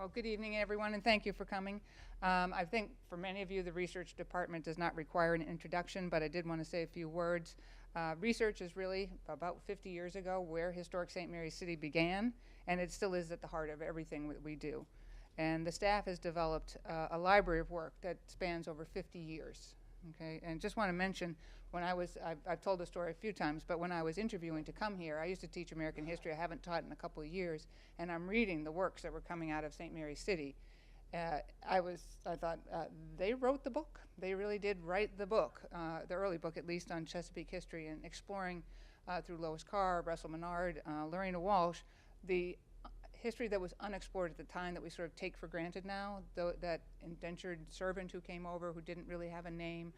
Well, good evening, everyone, and thank you for coming. I think for many of you, the research department does not require an introduction, but I did want to say a few words. Research is really about 50 years ago where historic St. Mary's City began, and it still is at the heart of everything that we do. And the staff has developed a library of work that spans over 50 years. Okay, and just want to mention, when I've told the story a few times, but when I was interviewing to come here, I used to teach American history. I haven't taught in a couple of years, and I'm reading the works that were coming out of St. Mary's City. I thought, they wrote the book. They really did write the book, the early book, at least, on Chesapeake history, and exploring through Lois Carr, Russell Menard, Lorena Walsh, the history that was unexplored at the time that we sort of take for granted now, that indentured servant who came over who didn't really have a name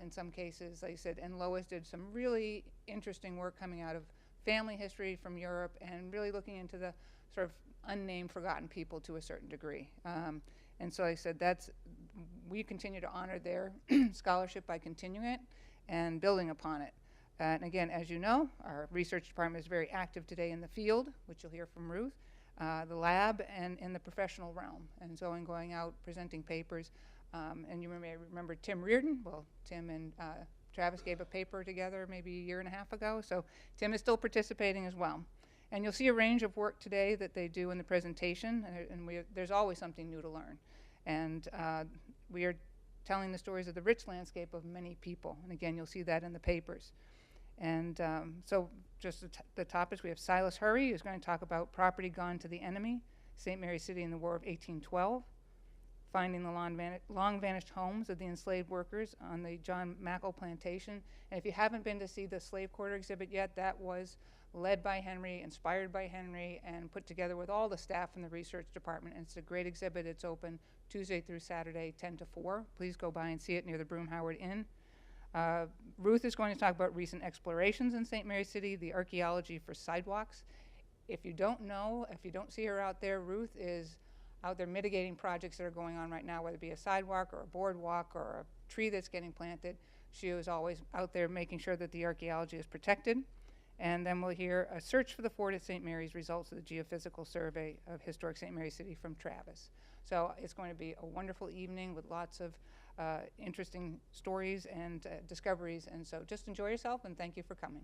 in some cases, like I said, and Lois did some really interesting work coming out of family history from Europe and really looking into the sort of unnamed, forgotten people to a certain degree. And so I said we continue to honor their scholarship by continuing it and building upon it. And again, as you know, our research department is very active today in the field, which you'll hear from Ruth, the lab, and in the professional realm, and so in going out presenting papers. And you may remember Tim Reardon. Well, Tim and Travis gave a paper together maybe a year and a half ago, so Tim is still participating as well. And you'll see a range of work today that they do in the presentation, and there's always something new to learn. And we are telling the stories of the rich landscape of many people, and again, you'll see that in the papers. And so just the topics, we have Silas Hurry, who's going to talk about property gone to the enemy, St. Mary's City in the War of 1812, finding the long-vanished homes of the enslaved workers on the John Mackle plantation. And if you haven't been to see the slave quarter exhibit yet, that was led by Henry, inspired by Henry, and put together with all the staff from the research department. And it's a great exhibit. It's open Tuesday through Saturday, 10 to 4. Please go by and see it near the Broome Howard Inn. Ruth is going to talk about recent explorations in St. Mary's City, the archaeology for sidewalks. If you don't know, if you don't see her out there, Ruth is out there mitigating projects that are going on right now, whether it be a sidewalk or a boardwalk or a tree that's getting planted. She is always out there making sure that the archaeology is protected. And then we'll hear a search for the fort at St. Mary's, results of the geophysical survey of historic St. Mary's City from Travis. So it's going to be a wonderful evening with lots of interesting stories and discoveries. And so just enjoy yourself, and thank you for coming.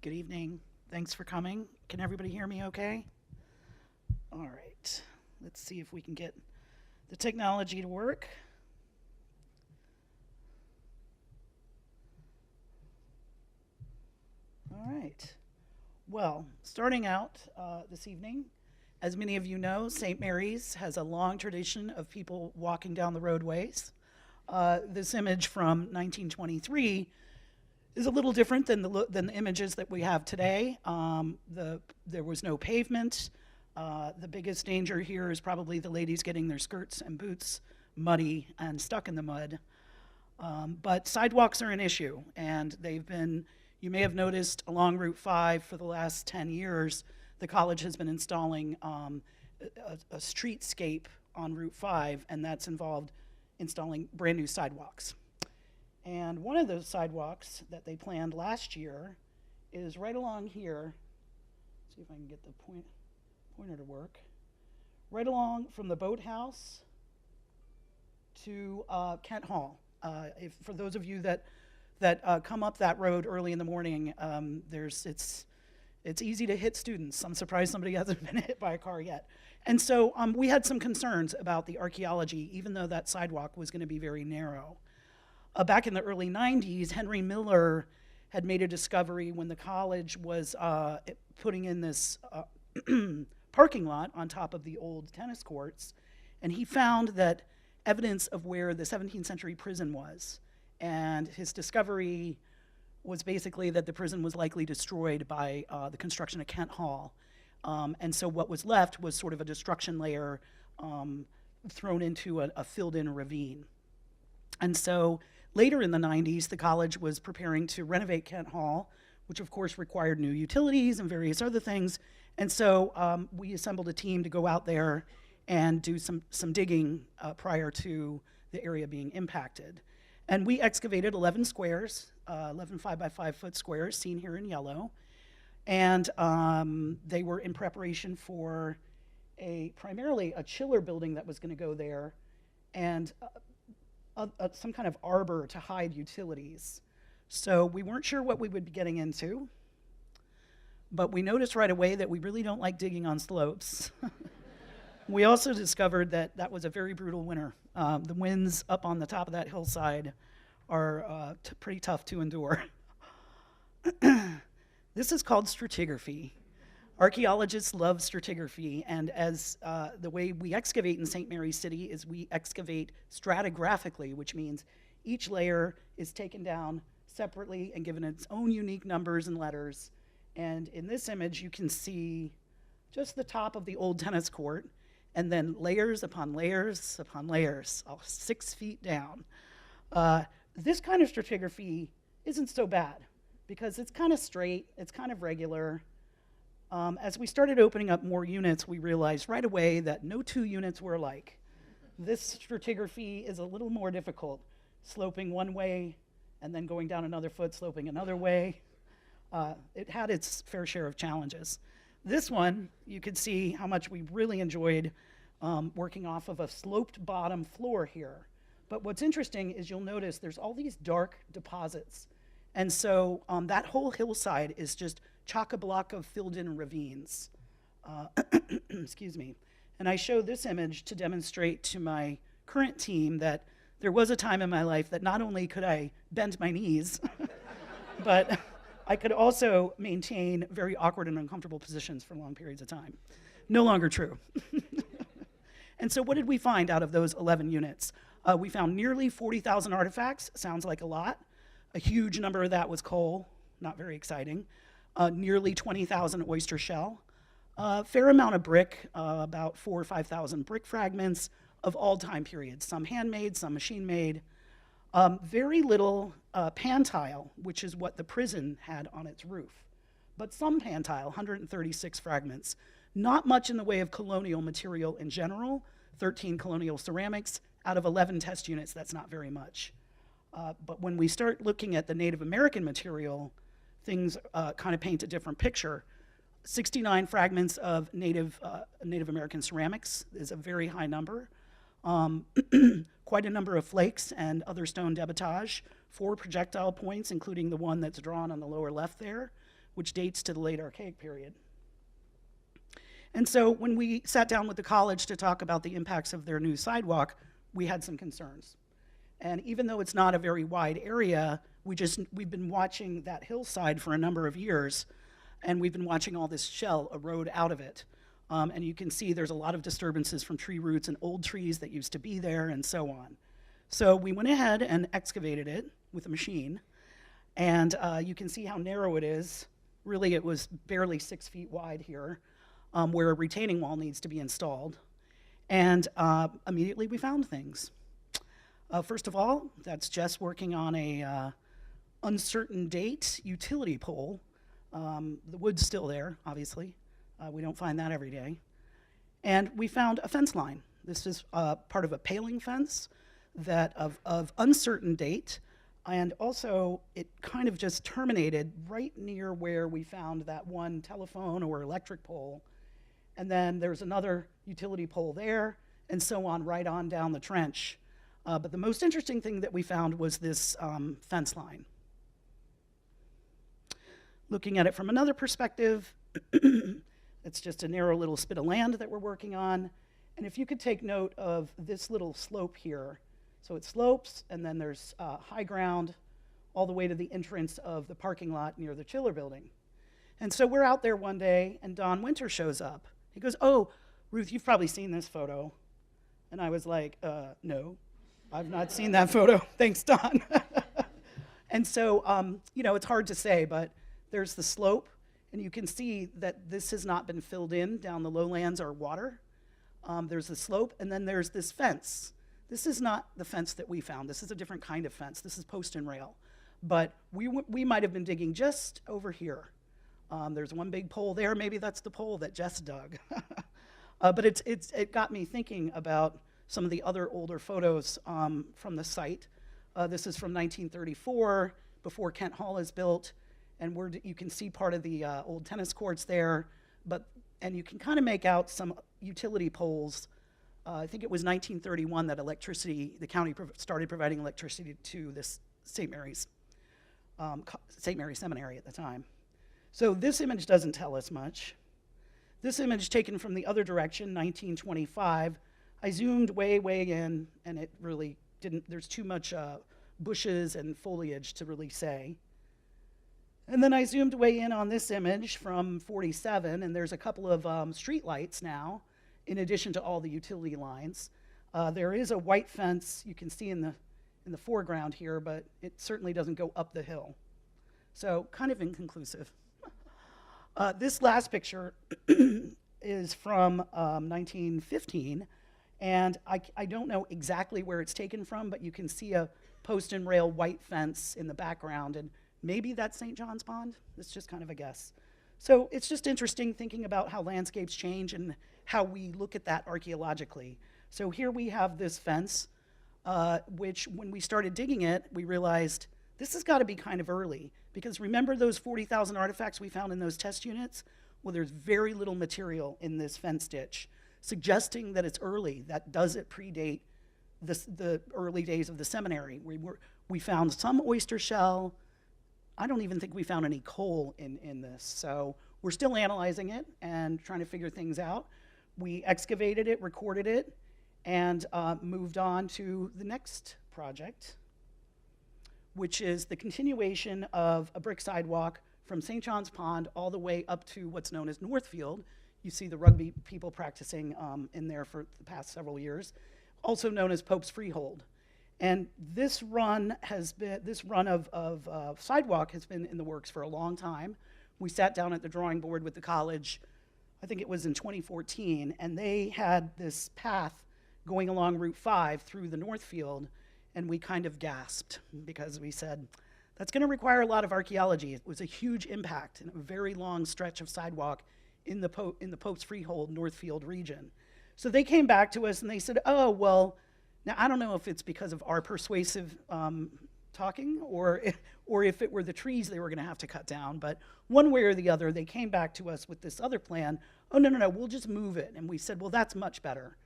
Good evening. Thanks for coming. Can everybody hear me okay? All right. Let's see if we can get the technology to work. All right. Well, starting out this evening, as many of you know, St. Mary's has a long tradition of people walking down the roadways. This image from 1923 is a little different than the images that we have today. There was no pavement. The biggest danger here is probably the ladies getting their skirts and boots muddy and stuck in the mud. But sidewalks are an issue, and they've been, you may have noticed along Route 5 for the last 10 years, the college has been installing a streetscape on Route 5, and that's involved installing brand new sidewalks. And one of those sidewalks that they planned last year is right along here. See if I can get the pointer to work. Right along from the boathouse to Kent Hall. For those of you that come up that road early in the morning, it's easy to hit students. I'm surprised somebody hasn't been hit by a car yet. And so we had some concerns about the archaeology, even though that sidewalk was going to be very narrow. Back in the early 90s, Henry Miller had made a discovery when the college was putting in this parking lot on top of the old tennis courts, and he found that evidence of where the 17th century prison was. And his discovery was basically that the prison was likely destroyed by the construction of Kent Hall. And so what was left was sort of a destruction layer thrown into a filled-in ravine. And so later in the 90s, the college was preparing to renovate Kent Hall, which of course required new utilities and various other things. And so we assembled a team to go out there and do some digging prior to the area being impacted. And we excavated 11 squares, 11 5 by 5 foot squares, seen here in yellow. And they were in preparation for primarily a chiller building that was going to go there, and some kind of arbor to hide utilities. So we weren't sure what we would be getting into, but we noticed right away that we really don't like digging on slopes. We also discovered that that was a very brutal winter. The winds up on the top of that hillside are pretty tough to endure. This is called stratigraphy. Archaeologists love stratigraphy, and as the way we excavate in St. Mary's City is we excavate stratigraphically, which means each layer is taken down separately and given its own unique numbers and letters. And in this image, you can see just the top of the old tennis court, and then layers upon layers upon layers, all 6 feet down. This kind of stratigraphy isn't so bad because it's kind of straight, it's kind of regular. As we started opening up more units, we realized right away that no two units were alike. This stratigraphy is a little more difficult, sloping one way and then going down another foot, sloping another way. It had its fair share of challenges. This one, you could see how much we really enjoyed working off of a sloped bottom floor here. But what's interesting is you'll notice there's all these dark deposits. And so that whole hillside is just chock-a-block of filled-in ravines. Excuse me. And I show this image to demonstrate to my current team that there was a time in my life that not only could I bend my knees, but I could also maintain very awkward and uncomfortable positions for long periods of time. No longer true. And so what did we find out of those 11 units? We found nearly 40,000 artifacts. Sounds like a lot. A huge number of that was coal, not very exciting. Nearly 20,000 oyster shell. A fair amount of brick, about 4,000 or 5,000 brick fragments of all time periods, some handmade, some machine-made. Very little pan tile, which is what the prison had on its roof. But some pan tile, 136 fragments. Not much in the way of colonial material in general, 13 colonial ceramics. Out of 11 test units, that's not very much. But when we start looking at the Native American material, things kind of paint a different picture. 69 fragments of Native American ceramics is a very high number. Quite a number of flakes and other stone debitage, 4 projectile points, including the one that's drawn on the lower left there, which dates to the late Archaic period. And so when we sat down with the college to talk about the impacts of their new sidewalk, we had some concerns. And even though it's not a very wide area, we've been watching that hillside for a number of years, and we've been watching all this shell erode out of it. And you can see there's a lot of disturbances from tree roots and old trees that used to be there and so on. So we went ahead and excavated it with a machine, and you can see how narrow it is. Really, it was barely 6 feet wide here, where a retaining wall needs to be installed. And immediately we found things. First of all, that's Jess working on a uncertain date utility pole. The wood's still there, obviously. We don't find that every day. And we found a fence line. This is part of a paling fence that of uncertain date. And also, it kind of just terminated right near where we found that one telephone or electric pole. And then there's another utility pole there, and so on, right on down the trench. But the most interesting thing that we found was this fence line. Looking at it from another perspective, it's just a narrow little spit of land that we're working on. And if you could take note of this little slope here. So it slopes, and then there's high ground all the way to the entrance of the parking lot near the chiller building. And so we're out there one day, and Don Winter shows up. He goes, "Oh, Ruth, you've probably seen this photo." And I was like, no, I've not seen that photo. Thanks, Don. And so, it's hard to say, but there's the slope, and you can see that this has not been filled in down the lowlands or water. There's the slope, and then there's this fence. This is not the fence that we found. This is a different kind of fence. This is post and rail. But we might have been digging just over here. There's one big pole there. Maybe that's the pole that Jess dug. But it got me thinking about some of the other older photos from the site. This is from 1934, before Kent Hall is built, and you can see part of the old tennis courts there, and you can kind of make out some utility poles. I think it was 1931 that the county started providing electricity to this St. Mary's Seminary at the time. So this image doesn't tell us much. This image taken from the other direction, 1925, I zoomed way, way in, and it really didn't, there's too much bushes and foliage to really say. And then I zoomed way in on this image from 47, and there's a couple of street lights now, in addition to all the utility lines. There is a white fence you can see in the foreground here, but it certainly doesn't go up the hill. So kind of inconclusive. This last picture is from 1915, and I don't know exactly where it's taken from, but you can see a post and rail white fence in the background, and maybe that's St. John's Pond. It's just kind of a guess. So it's just interesting thinking about how landscapes change and how we look at that archaeologically. So here we have this fence, which when we started digging it, we realized this has got to be kind of early, because remember those 40,000 artifacts we found in those test units? Well, there's very little material in this fence ditch, suggesting that it's early. That does it predate the early days of the seminary. We found some oyster shell. I don't even think we found any coal in this. So we're still analyzing it and trying to figure things out. We excavated it, recorded it, and moved on to the next project, which is the continuation of a brick sidewalk from St. John's Pond all the way up to what's known as Northfield. You see the rugby people practicing in there for the past several years, also known as Pope's Freehold. And this run of sidewalk has been in the works for a long time. We sat down at the drawing board with the college, I think it was in 2014, and they had this path going along Route 5 through the Northfield, and we kind of gasped because we said, that's going to require a lot of archaeology. It was a huge impact and a very long stretch of sidewalk in the Pope's Freehold Northfield region. So they came back to us and they said, oh, well, now I don't know if it's because of our persuasive talking or if it were the trees they were going to have to cut down, but one way or the other, they came back to us with this other plan. Oh, no, we'll just move it. And we said, well, that's much better.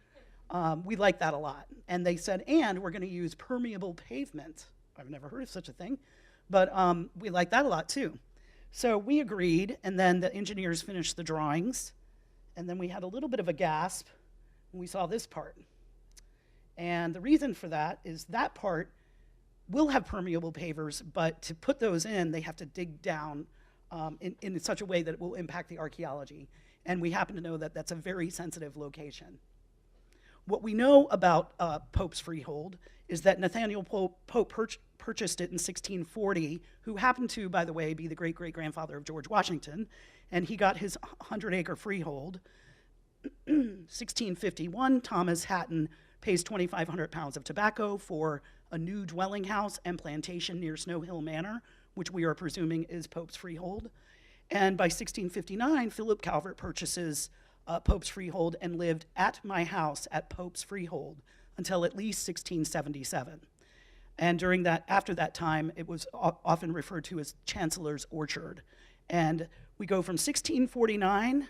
We like that a lot. And they said, and we're going to use permeable pavement. I've never heard of such a thing, but we like that a lot too. So we agreed, and then the engineers finished the drawings, and then we had a little bit of a gasp when we saw this part. And the reason for that is that part will have permeable pavers, but to put those in, they have to dig down in such a way that it will impact the archaeology. And we happen to know that that's a very sensitive location. What we know about Pope's Freehold is that Nathaniel Pope purchased it in 1640, who happened to, by the way, be the great-great-grandfather of George Washington, and he got his 100-acre freehold. 1651, Thomas Hatton pays 2,500 pounds of tobacco for a new dwelling house and plantation near Snow Hill Manor, which we are presuming is Pope's Freehold. And by 1659, Philip Calvert purchases Pope's Freehold and lived at my house at Pope's Freehold until at least 1677. And after that time, it was often referred to as Chancellor's Orchard. And we go from 1659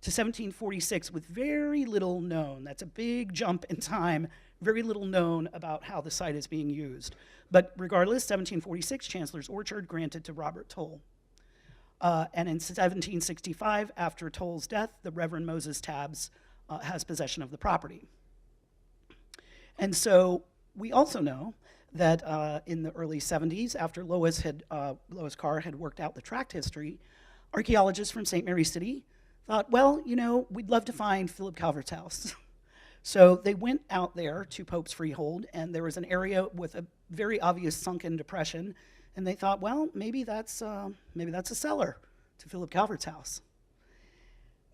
to 1746 with very little known. That's a big jump in time, very little known about how the site is being used. But regardless, 1746, Chancellor's Orchard granted to Robert Toll. And in 1765, after Toll's death, the Reverend Moses Tabbs has possession of the property. And so we also know that in the early 70s, after Lois Carr had worked out the tract history, archaeologists from St. Mary City thought, well, we'd love to find Philip Calvert's house. So they went out there to Pope's Freehold, and there was an area with a very obvious sunken depression, and they thought, well, maybe that's a cellar to Philip Calvert's house.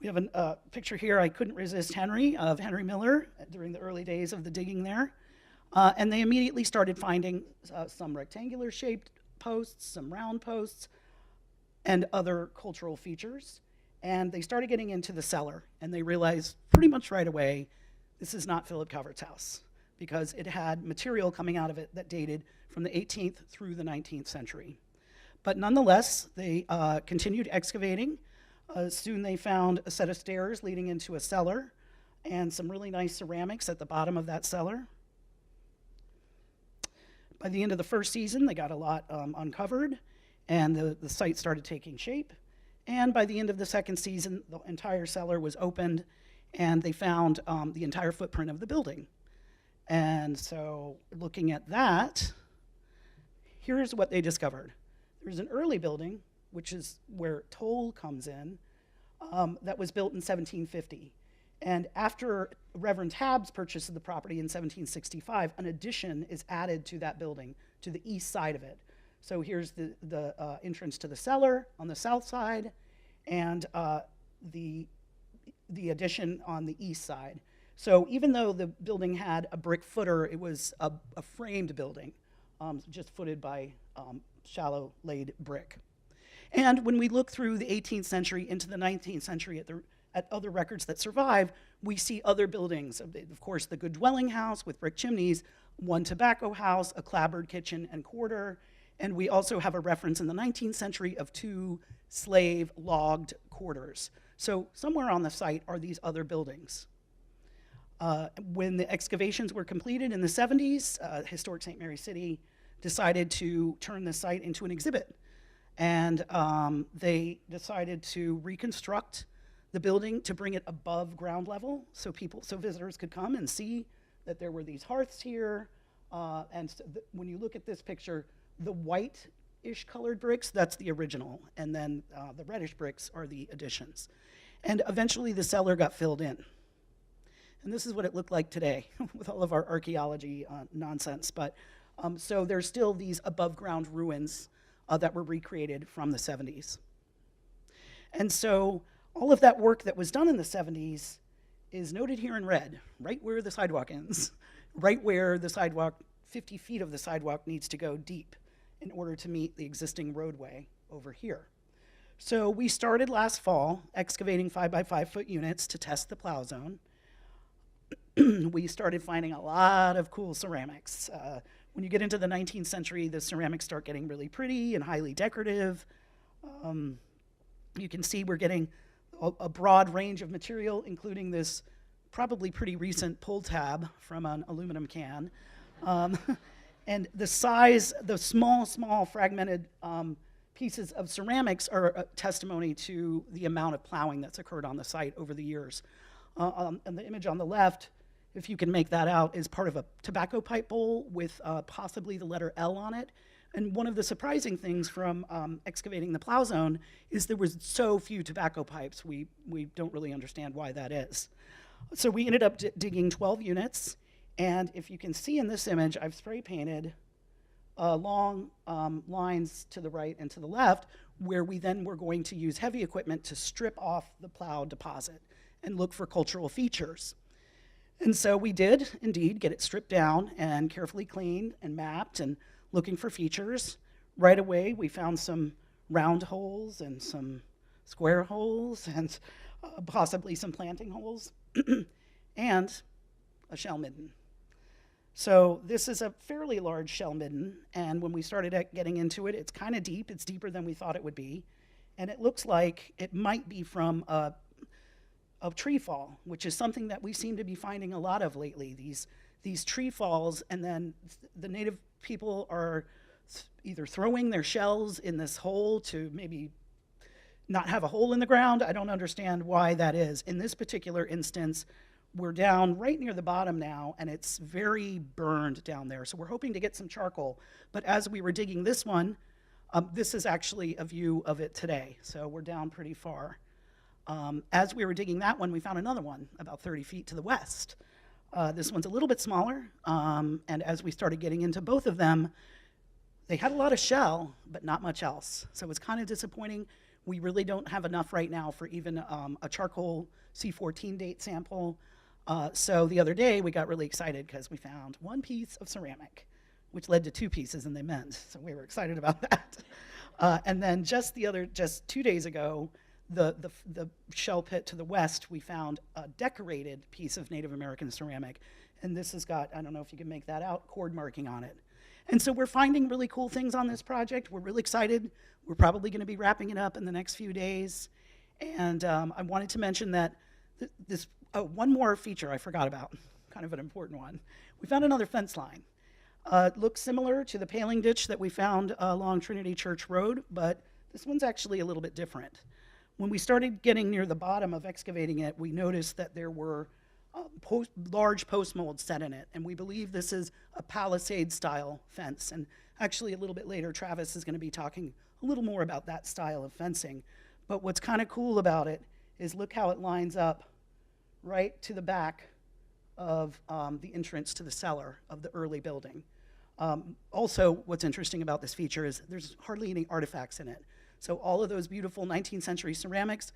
We have a picture here. I couldn't resist Henry Miller during the early days of the digging there. And they immediately started finding some rectangular-shaped posts, some round posts, and other cultural features. And they started getting into the cellar, and they realized pretty much right away, this is not Philip Calvert's house. because it had material coming out of it that dated from the 18th through the 19th century. But nonetheless, they continued excavating. Soon they found a set of stairs leading into a cellar and some really nice ceramics at the bottom of that cellar. By the end of the first season, they got a lot uncovered, and the site started taking shape. And by the end of the second season, the entire cellar was opened, and they found the entire footprint of the building. And so looking at that, here's what they discovered. There's an early building, which is where toll comes in, that was built in 1750. And after Reverend Tabbs purchased the property in 1765, an addition is added to that building, to the east side of it. So here's the entrance to the cellar on the south side, and the addition on the east side. So even though the building had a brick footer, it was a framed building, just footed by shallow laid brick. And when we look through the 18th century into the 19th century at other records that survive, we see other buildings. Of course, the Good Dwelling House with brick chimneys, one tobacco house, a clapboard kitchen and quarter, and we also have a reference in the 19th century of 2 slave logged quarters. So somewhere on the site are these other buildings. When the excavations were completed in the 70s, Historic St. Mary City decided to turn the site into an exhibit. And they decided to reconstruct the building to bring it above ground level so visitors could come and see that there were these hearths here. When you look at this picture, the white-ish colored bricks, that's the original. And then the reddish bricks are the additions. And eventually the cellar got filled in. And this is what it looked like today with all of our archaeology nonsense. But so there's still these above ground ruins that were recreated from the 70s. And so all of that work that was done in the 70s is noted here in red, right where the sidewalk ends, right where the sidewalk, 50 feet of the sidewalk needs to go deep in order to meet the existing roadway over here. So we started last fall excavating 5 by 5 foot units to test the plow zone. We started finding a lot of cool ceramics. When you get into the 19th century, the ceramics start getting really pretty and highly decorative. You can see we're getting a broad range of material, including this probably pretty recent pull tab from an aluminum can. And the size, the small fragmented pieces of ceramics are a testimony to the amount of plowing that's occurred on the site over the years. And the image on the left, if you can make that out, is part of a tobacco pipe bowl with possibly the letter L on it. And one of the surprising things from excavating the plow zone is there was so few tobacco pipes. We don't really understand why that is. So we ended up digging 12 units. And if you can see in this image, I've spray painted long lines to the right and to the left, where we then were going to use heavy equipment to strip off the plow deposit and look for cultural features. And so we did indeed get it stripped down and carefully cleaned and mapped and looking for features. Right away, we found some round holes and some square holes and possibly some planting holes and a shell midden. So this is a fairly large shell midden, and when we started getting into it, it's kind of deep. It's deeper than we thought it would be, and it looks like it might be from a tree fall, which is something that we seem to be finding a lot of lately. These tree falls, and then the native people are either throwing their shells in this hole to maybe not have a hole in the ground. I don't understand why that is. In this particular instance, we're down right near the bottom now, and it's very burned down there. So we're hoping to get some charcoal. But as we were digging this one, this is actually a view of it today. So we're down pretty far. As we were digging that one, we found another one about 30 feet to the west. This one's a little bit smaller, and as we started getting into both of them, they had a lot of shell, but not much else. So it was kind of disappointing. We really don't have enough right now for even a charcoal C14 date sample. So the other day, we got really excited because we found one piece of ceramic, which led to 2 pieces in the mend. So we were excited about that. And then just 2 days ago, the shell pit to the west, we found a decorated piece of Native American ceramic. And this has got, I don't know if you can make that out, cord marking on it. And so we're finding really cool things on this project. We're really excited. We're probably going to be wrapping it up in the next few days. And I wanted to mention that one more feature I forgot about, kind of an important one. We found another fence line. It looks similar to the paling ditch that we found along Trinity Church Road, but this one's actually a little bit different. When we started getting near the bottom of excavating it, we noticed that there were large post molds set in it, and we believe this is a palisade-style fence. And actually, a little bit later, Travis is going to be talking a little more about that style of fencing. But what's kind of cool about it is look how it lines up right to the back of the entrance to the cellar of the early building. Also, what's interesting about this feature is there's hardly any artifacts in it. So all of those beautiful 19th century ceramics,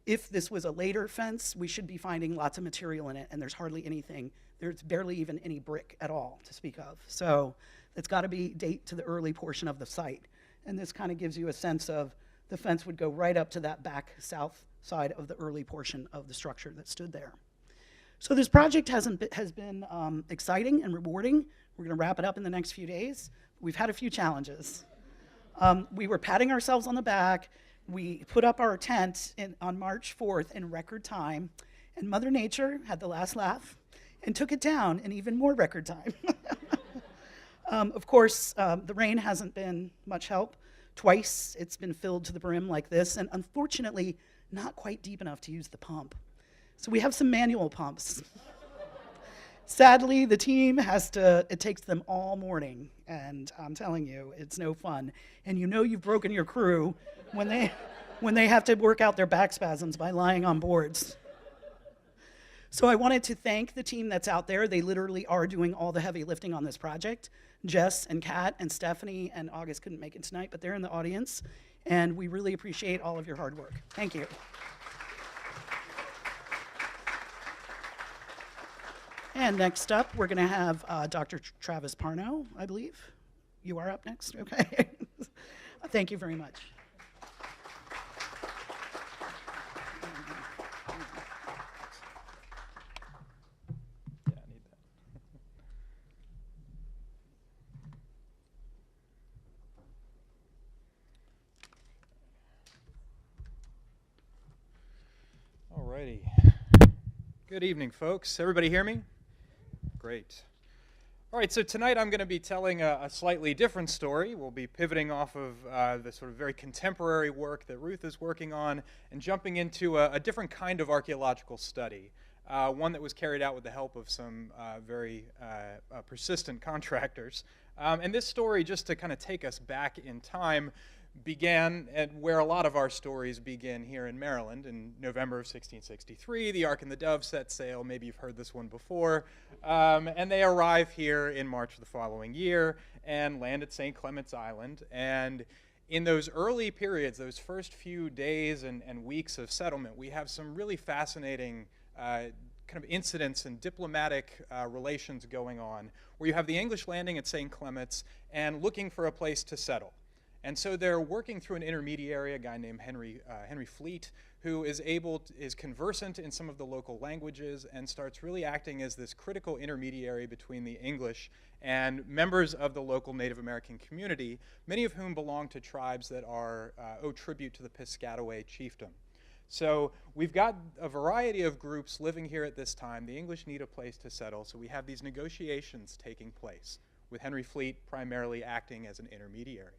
if this was a later fence, we should be finding lots of material in it, and there's hardly anything. There's barely even any brick at all to speak of. So it's got to be date to the early portion of the site. And this kind of gives you a sense of the fence would go right up to that back south side of the early portion of the structure that stood there. So this project has been exciting and rewarding. We're going to wrap it up in the next few days. We've had a few challenges. We were patting ourselves on the back. We put up our tent on March 4th in record time, and Mother Nature had the last laugh and took it down in even more record time. Of course, the rain hasn't been much help. Twice it's been filled to the brim like this, and unfortunately not quite deep enough to use the pump. So we have some manual pumps. Sadly, the team it takes them all morning, and I'm telling you, it's no fun. And you know you've broken your crew when they have to work out their back spasms by lying on boards. So I wanted to thank the team that's out there. They literally are doing all the heavy lifting on this project. Jess and Kat and Stephanie and August couldn't make it tonight, but they're in the audience, and we really appreciate all of your hard work. Thank you. And next up, we're going to have Dr. Travis Parno, I believe. You are up next? Okay. Thank you very much. Yeah, I need that. All righty. Good evening, folks. Everybody hear me? Great. All right, so tonight I'm going to be telling a slightly different story. We'll be pivoting off of the sort of very contemporary work that Ruth is working on and jumping into a different kind of archaeological study, one that was carried out with the help of some very persistent contractors. And this story, just to kind of take us back in time, began at where a lot of our stories begin here in Maryland. In November of 1663, the Ark and the Dove set sail. Maybe you've heard this one before. And they arrive here in March of the following year and land at St. Clement's Island. And in those early periods, those first few days and weeks of settlement, we have some really fascinating kind of incidents and diplomatic relations going on, where you have the English landing at St. Clement's and looking for a place to settle. And so they're working through an intermediary, a guy named Henry Fleet, who is conversant in some of the local languages and starts really acting as this critical intermediary between the English and members of the local Native American community, many of whom belong to tribes that owe tribute to the Piscataway chiefdom. So we've got a variety of groups living here at this time. The English need a place to settle, so we have these negotiations taking place, with Henry Fleet primarily acting as an intermediary.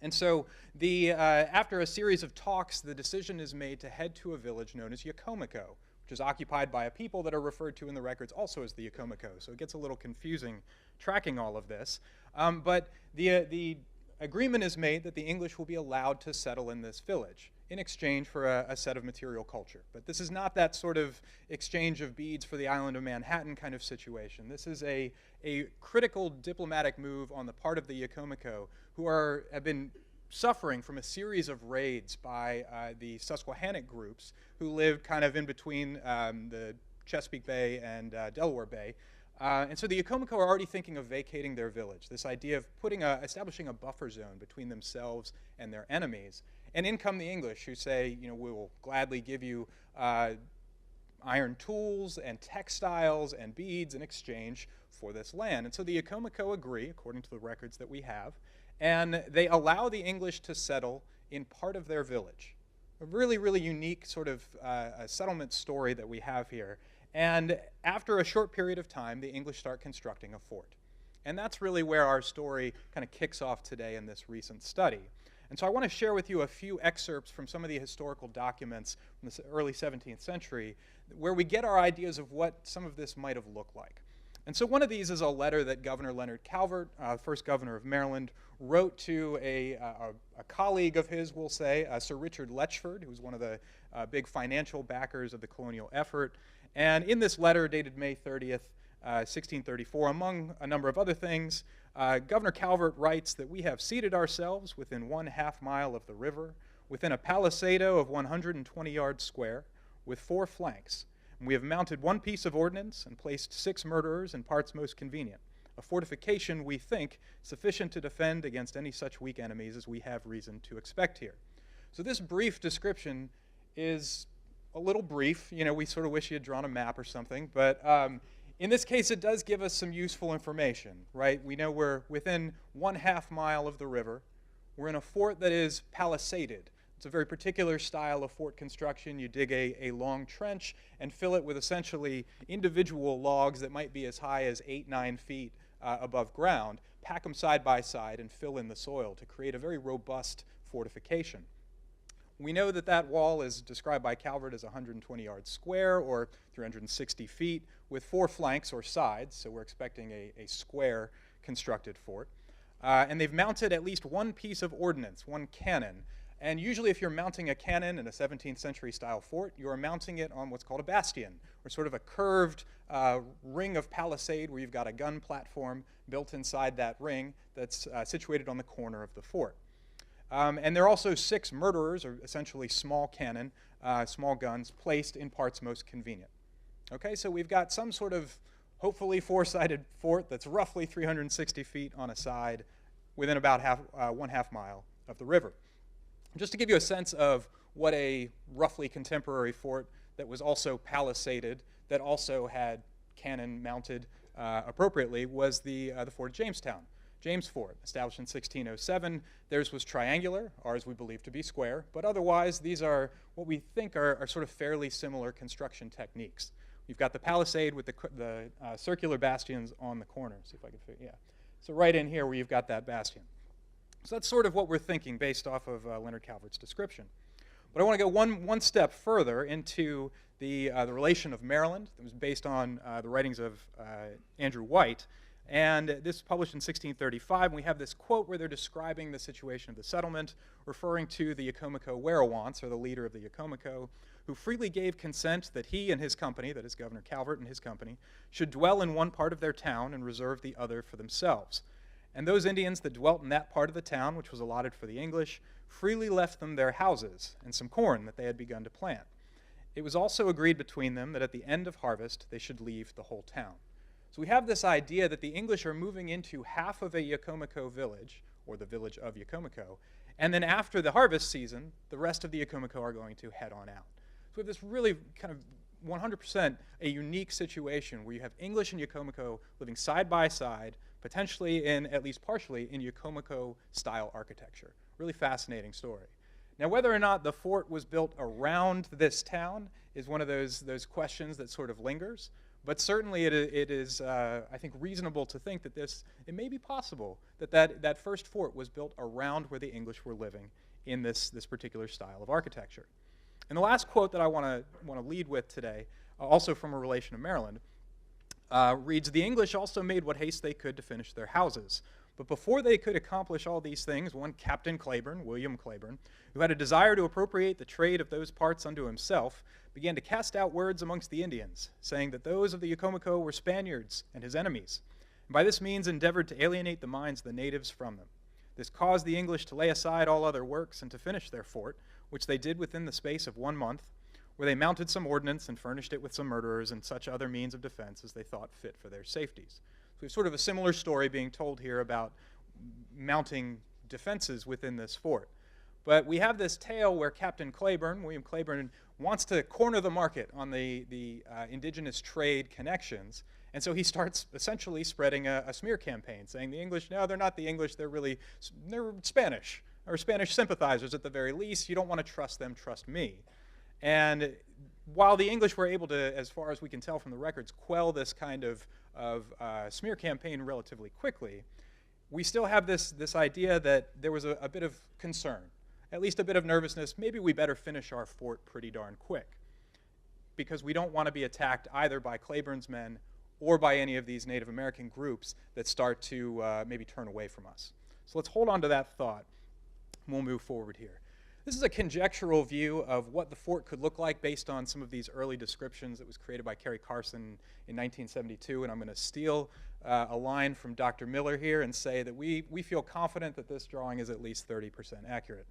And so after a series of talks, the decision is made to head to a village known as Yakomiko, which is occupied by a people that are referred to in the records also as the Yakomiko. So it gets a little confusing tracking all of this. But the agreement is made that the English will be allowed to settle in this village in exchange for a set of material culture. But this is not that sort of exchange of beads for the island of Manhattan kind of situation. This is a critical diplomatic move on the part of the Yakomiko, who have been suffering from a series of raids by the Susquehannock groups who lived kind of in between the Chesapeake Bay and Delaware Bay. And so the Yakomiko are already thinking of vacating their village, this idea of establishing a buffer zone between themselves and their enemies. And in come the English, who say, we will gladly give you iron tools and textiles and beads in exchange for this land. And so the Yakomiko agree, according to the records that we have, and they allow the English to settle in part of their village. A really, really unique sort of a settlement story that we have here. And after a short period of time, the English start constructing a fort. And that's really where our story kind of kicks off today in this recent study. And so I want to share with you a few excerpts from some of the historical documents from the early 17th century where we get our ideas of what some of this might have looked like. And so one of these is a letter that Governor Leonard Calvert, first governor of Maryland, wrote to a colleague of his, we'll say, Sir Richard Letchford, who was one of the big financial backers of the colonial effort. And in this letter, dated May 30th, 1634, among a number of other things, Governor Calvert writes that we have seated ourselves within 1/2 mile of the river, within a palisado of 120 yards square, with 4 flanks. And we have mounted 1 piece of ordnance and placed 6 murderers in parts most convenient. A fortification, we think, sufficient to defend against any such weak enemies as we have reason to expect here. So this brief description is a little brief. You know, we sort of wish he had drawn a map or something, but in this case, it does give us some useful information, right? We know we're within 1/2 mile of the river. We're in a fort that is palisaded. It's a very particular style of fort construction. You dig a long trench and fill it with essentially individual logs that might be as high as 8-9 feet above ground, pack them side by side, and fill in the soil to create a very robust fortification. We know that that wall is described by Calvert as 120 yards square, or 360 feet, with 4 flanks or sides, so we're expecting a square constructed fort. And they've mounted at least 1 piece of ordnance, 1 cannon. And usually if you're mounting a cannon in a 17th century style fort, you're mounting it on what's called a bastion, or sort of a curved ring of palisade where you've got a gun platform built inside that ring that's situated on the corner of the fort. And there are also 6 murderers, or essentially small cannon, small guns, placed in parts most convenient. Okay, so we've got some sort of hopefully 4-sided fort that's roughly 360 feet on a side within about 1/2 mile of the river. Just to give you a sense of what a roughly contemporary fort that was also palisaded, that also had cannon mounted appropriately, was the fort at Jamestown. James Fort, established in 1607. Theirs was triangular, ours we believe to be square, but otherwise these are what we think are sort of fairly similar construction techniques. We've got the palisade with the circular bastions on the corners. See if I can figure, yeah. So right in here where you've got that bastion. So that's sort of what we're thinking based off of Leonard Calvert's description. But I want to go one step further into the relation of Maryland that was based on the writings of Andrew White. And this was published in 1635, and we have this quote where they're describing the situation of the settlement, referring to the Yakomiko Werowance, or the leader of the Yakomiko, who freely gave consent that he and his company, that is Governor Calvert and his company, should dwell in one part of their town and reserve the other for themselves. And those Indians that dwelt in that part of the town, which was allotted for the English, freely left them their houses and some corn that they had begun to plant. It was also agreed between them that at the end of harvest they should leave the whole town. So we have this idea that the English are moving into half of a Yakomiko village, or the village of Yakomiko, and then after the harvest season, the rest of the Yakomiko are going to head on out. So we have this really kind of 100% a unique situation where you have English and Yakomiko living side by side, potentially in, at least partially, in Yakomiko-style architecture. Really fascinating story. Now, whether or not the fort was built around this town is one of those questions that sort of lingers. But certainly it is, I think, reasonable to think that it may be possible that first fort was built around where the English were living in this particular style of architecture. And the last quote that I want to lead with today, also from a relation of Maryland, reads, "The English also made what haste they could to finish their houses. But before they could accomplish all these things, one Captain Claiborne, William Claiborne, who had a desire to appropriate the trade of those parts unto himself, began to cast out words amongst the Indians, saying that those of the Yakomiko were Spaniards and his enemies, and by this means endeavored to alienate the minds of the natives from them. This caused the English to lay aside all other works and to finish their fort, which they did within the space of 1 month, where they mounted some ordnance and furnished it with some murderers and such other means of defense as they thought fit for their safeties." So we have sort of a similar story being told here about mounting defenses within this fort. But we have this tale where Captain Claiborne, William Claiborne, wants to corner the market on the indigenous trade connections. And so he starts essentially spreading a smear campaign, saying the English, no, they're not the English, they're Spanish, or Spanish sympathizers at the very least. You don't want to trust them, trust me. And while the English were able to, as far as we can tell from the records, quell this kind of smear campaign relatively quickly, we still have this idea that there was a bit of concern, at least a bit of nervousness. Maybe we better finish our fort pretty darn quick, because we don't want to be attacked either by Claiborne's men or by any of these Native American groups that start to maybe turn away from us. So let's hold on to that thought, and we'll move forward here. This is a conjectural view of what the fort could look like based on some of these early descriptions that was created by Kerry Carson in 1972, and I'm going to steal a line from Dr. Miller here and say that we feel confident that this drawing is at least 30% accurate.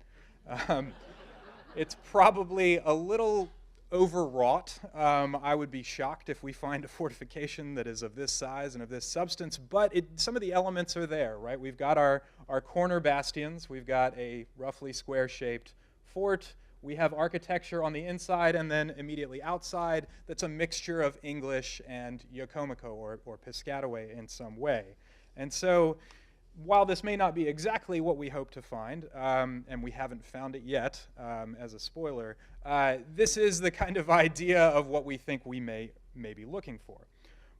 It's probably a little overwrought. I would be shocked if we find a fortification that is of this size and of this substance, but some of the elements are there, right? We've got our corner bastions, we've got a roughly square-shaped fort, we have architecture on the inside and then immediately outside that's a mixture of English and Yokomoko or Piscataway in some way. And so while this may not be exactly what we hope to find, and we haven't found it yet, as a spoiler, this is the kind of idea of what we think we may be looking for.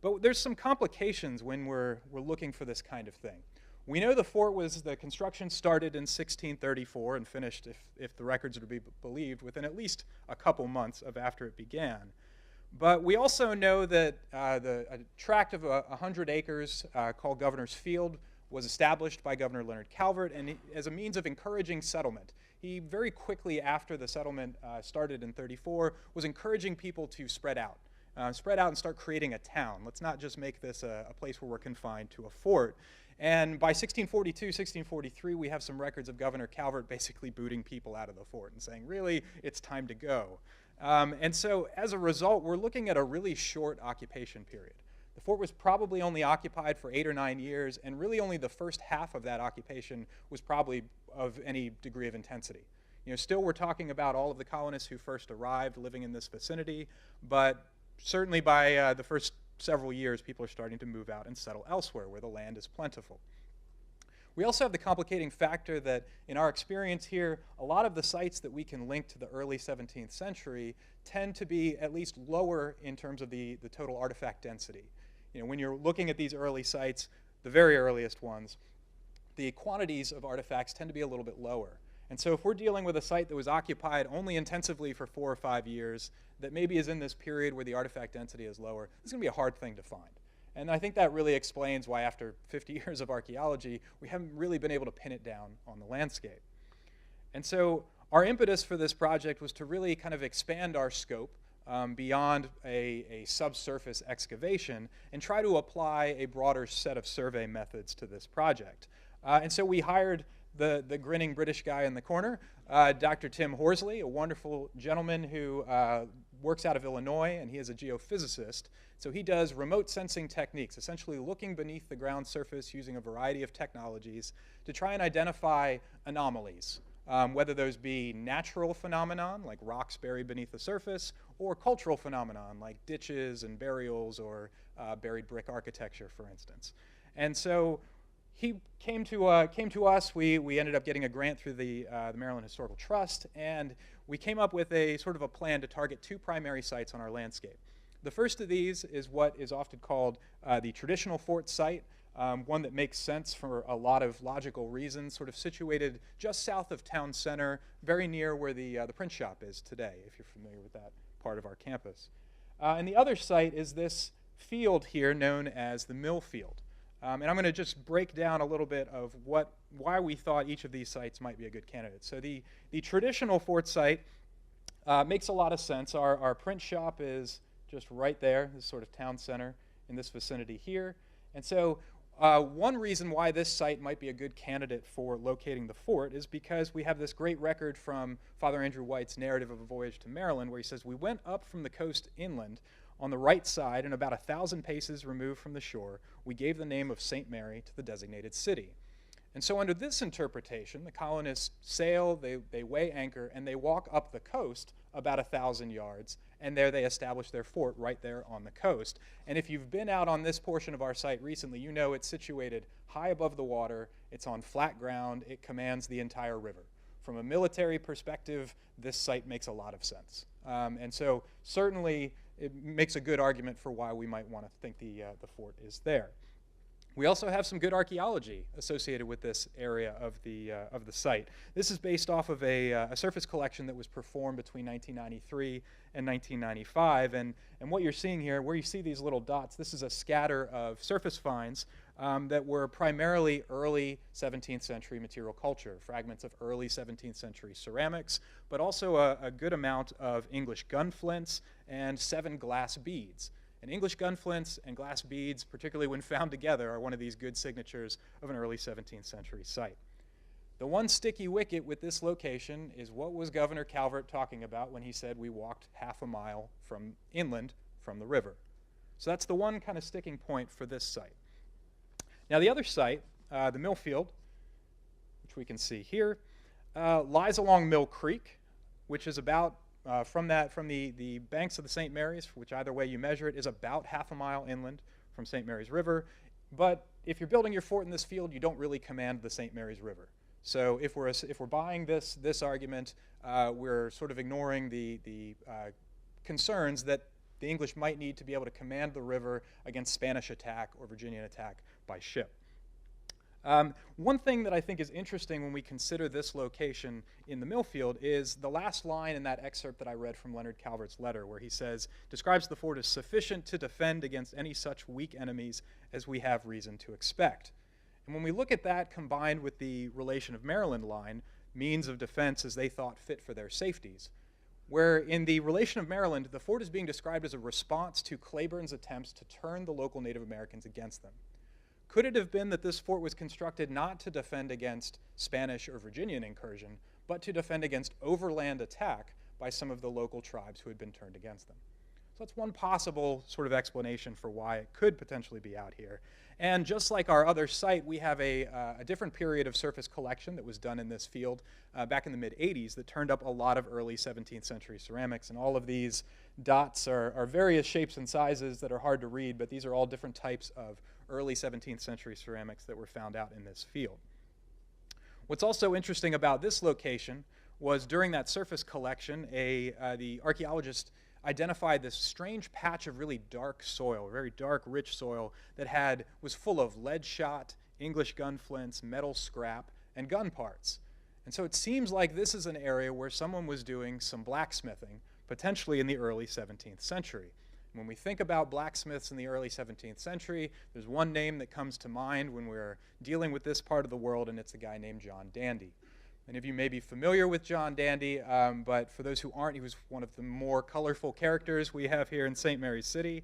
But there's some complications when we're looking for this kind of thing. We know the construction started in 1634 and finished, if the records are to be believed, within at least a couple months of after it began. But we also know that a tract of 100 acres called Governor's Field was established by Governor Leonard Calvert, and as a means of encouraging settlement. He very quickly after the settlement started in 34 was encouraging people to spread out and start creating a town. Let's not just make this a place where we're confined to a fort. And by 1642, 1643, we have some records of Governor Calvert basically booting people out of the fort and saying, really, it's time to go. And so as a result, we're looking at a really short occupation period. The fort was probably only occupied for 8 or 9 years, and really only the first half of that occupation was probably of any degree of intensity. You know, still we're talking about all of the colonists who first arrived living in this vicinity, but certainly by the first several years, people are starting to move out and settle elsewhere where the land is plentiful. We also have the complicating factor that in our experience here, a lot of the sites that we can link to the early 17th century tend to be at least lower in terms of the total artifact density. You know, when you're looking at these early sites, the very earliest ones, the quantities of artifacts tend to be a little bit lower. And so if we're dealing with a site that was occupied only intensively for 4 or 5 years, that maybe is in this period where the artifact density is lower, it's going to be a hard thing to find. And I think that really explains why after 50 years of archaeology, we haven't really been able to pin it down on the landscape. And so our impetus for this project was to really kind of expand our scope beyond a subsurface excavation and try to apply a broader set of survey methods to this project. And so we hired the grinning British guy in the corner, Dr. Tim Horsley, a wonderful gentleman who works out of Illinois, and he is a geophysicist. So he does remote sensing techniques, essentially looking beneath the ground surface using a variety of technologies to try and identify anomalies, whether those be natural phenomenon, like rocks buried beneath the surface, or cultural phenomenon, like ditches and burials or buried brick architecture, for instance. And so he came to us. We ended up getting a grant through the Maryland Historical Trust, and we came up with a sort of a plan to target 2 primary sites on our landscape. The first of these is what is often called the traditional fort site, one that makes sense for a lot of logical reasons, sort of situated just south of town center, very near where the print shop is today, if you're familiar with that part of our campus. And the other site is this field here known as the Mill Field. And I'm going to just break down a little bit of why we thought each of these sites might be a good candidate. So the traditional fort site makes a lot of sense. Our print shop is just right there, this sort of town center in this vicinity here. And so one reason why this site might be a good candidate for locating the fort is because we have this great record from Father Andrew White's narrative of a voyage to Maryland, where he says, we went up from the coast inland on the right side and about 1,000 paces removed from the shore, we gave the name of St. Mary to the designated city. And so under this interpretation, the colonists sail, they weigh anchor, and they walk up the coast about 1,000 yards, and there they establish their fort right there on the coast. And if you've been out on this portion of our site recently, you know it's situated high above the water, it's on flat ground, it commands the entire river. From a military perspective, this site makes a lot of sense. And so certainly it makes a good argument for why we might want to think the fort is there. We also have some good archaeology associated with this area of the site. This is based off of a surface collection that was performed between 1993 and 1995. And what you're seeing here, where you see these little dots, this is a scatter of surface finds that were primarily early 17th century material culture, fragments of early 17th century ceramics, but also a good amount of English gun flints and 7 glass beads. And English gun flints and glass beads, particularly when found together, are one of these good signatures of an early 17th century site. The one sticky wicket with this location is what was Governor Calvert talking about when he said we walked half a mile from inland from the river. So that's the one kind of sticking point for this site. Now the other site, the mill field, which we can see here, lies along Mill Creek, which is about from the banks of the St. Mary's, which either way you measure it, is about half a mile inland from St. Mary's River. But if you're building your fort in this field, you don't really command the St. Mary's River. So if we're buying this argument, we're sort of ignoring the concerns that the English might need to be able to command the river against Spanish attack or Virginian attack by ship. One thing that I think is interesting when we consider this location in the mill field is the last line in that excerpt that I read from Leonard Calvert's letter, where he describes the fort as sufficient to defend against any such weak enemies as we have reason to expect. And when we look at that combined with the relation of Maryland line, means of defense as they thought fit for their safeties, where in the relation of Maryland, the fort is being described as a response to Claiborne's attempts to turn the local Native Americans against them. Could it have been that this fort was constructed not to defend against Spanish or Virginian incursion, but to defend against overland attack by some of the local tribes who had been turned against them? So that's one possible sort of explanation for why it could potentially be out here. And just like our other site, we have a different period of surface collection that was done in this field back in the mid-'80s that turned up a lot of early 17th century ceramics. And all of these dots are various shapes and sizes that are hard to read, but these are all different types of early 17th century ceramics that were found out in this field. What's also interesting about this location was during that surface collection, the archaeologist identified this strange patch of really dark soil, very dark, rich soil that was full of lead shot, English gun flints, metal scrap, and gun parts. And so it seems like this is an area where someone was doing some blacksmithing, potentially in the early 17th century. When we think about blacksmiths in the early 17th century, there's one name that comes to mind when we're dealing with this part of the world, and it's a guy named John Dandy. Many of you may be familiar with John Dandy, but for those who aren't, he was one of the more colorful characters we have here in St. Mary's City.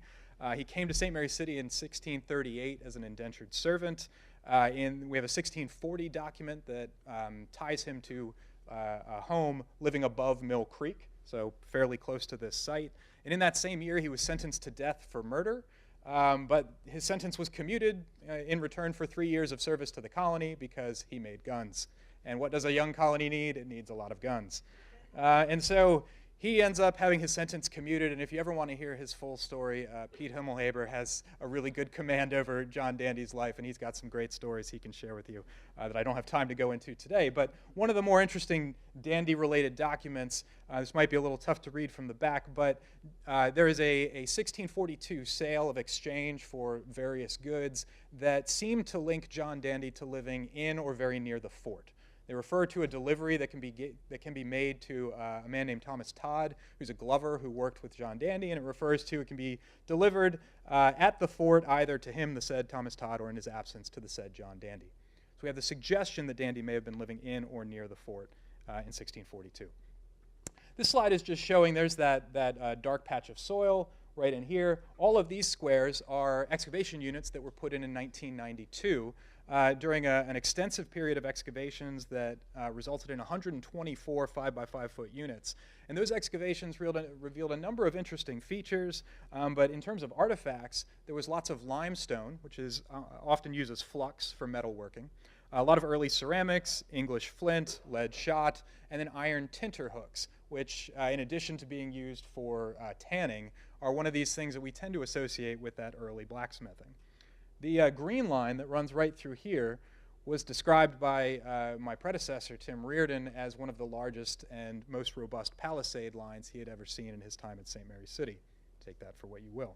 He came to St. Mary's City in 1638 as an indentured servant. We have a 1640 document that ties him to a home living above Mill Creek, so fairly close to this site. And in that same year, he was sentenced to death for murder, but his sentence was commuted in return for 3 years of service to the colony because he made guns. And what does a young colony need? It needs a lot of guns. And so he ends up having his sentence commuted, and if you ever want to hear his full story, Pete Himmelhaber has a really good command over John Dandy's life, and he's got some great stories he can share with you that I don't have time to go into today. But one of the more interesting Dandy-related documents, this might be a little tough to read from the back, but there is a 1642 sale of exchange for various goods that seem to link John Dandy to living in or very near the fort. They refer to a delivery that can be made to a man named Thomas Todd, who's a glover who worked with John Dandy, and it can be delivered at the fort either to him, the said Thomas Todd, or in his absence to the said John Dandy. So we have the suggestion that Dandy may have been living in or near the fort in 1642. This slide is just showing there's that dark patch of soil right in here. All of these squares are excavation units that were put in 1992 during an extensive period of excavations that resulted in 124 5x5 foot units. And those excavations revealed a number of interesting features, but in terms of artifacts, there was lots of limestone, which is often used as flux for metalworking. A lot of early ceramics, English flint, lead shot, and then iron tinter hooks, which in addition to being used for tanning, are one of these things that we tend to associate with that early blacksmithing. The green line that runs right through here was described by my predecessor, Tim Reardon, as one of the largest and most robust palisade lines he had ever seen in his time at St. Mary's City. Take that for what you will.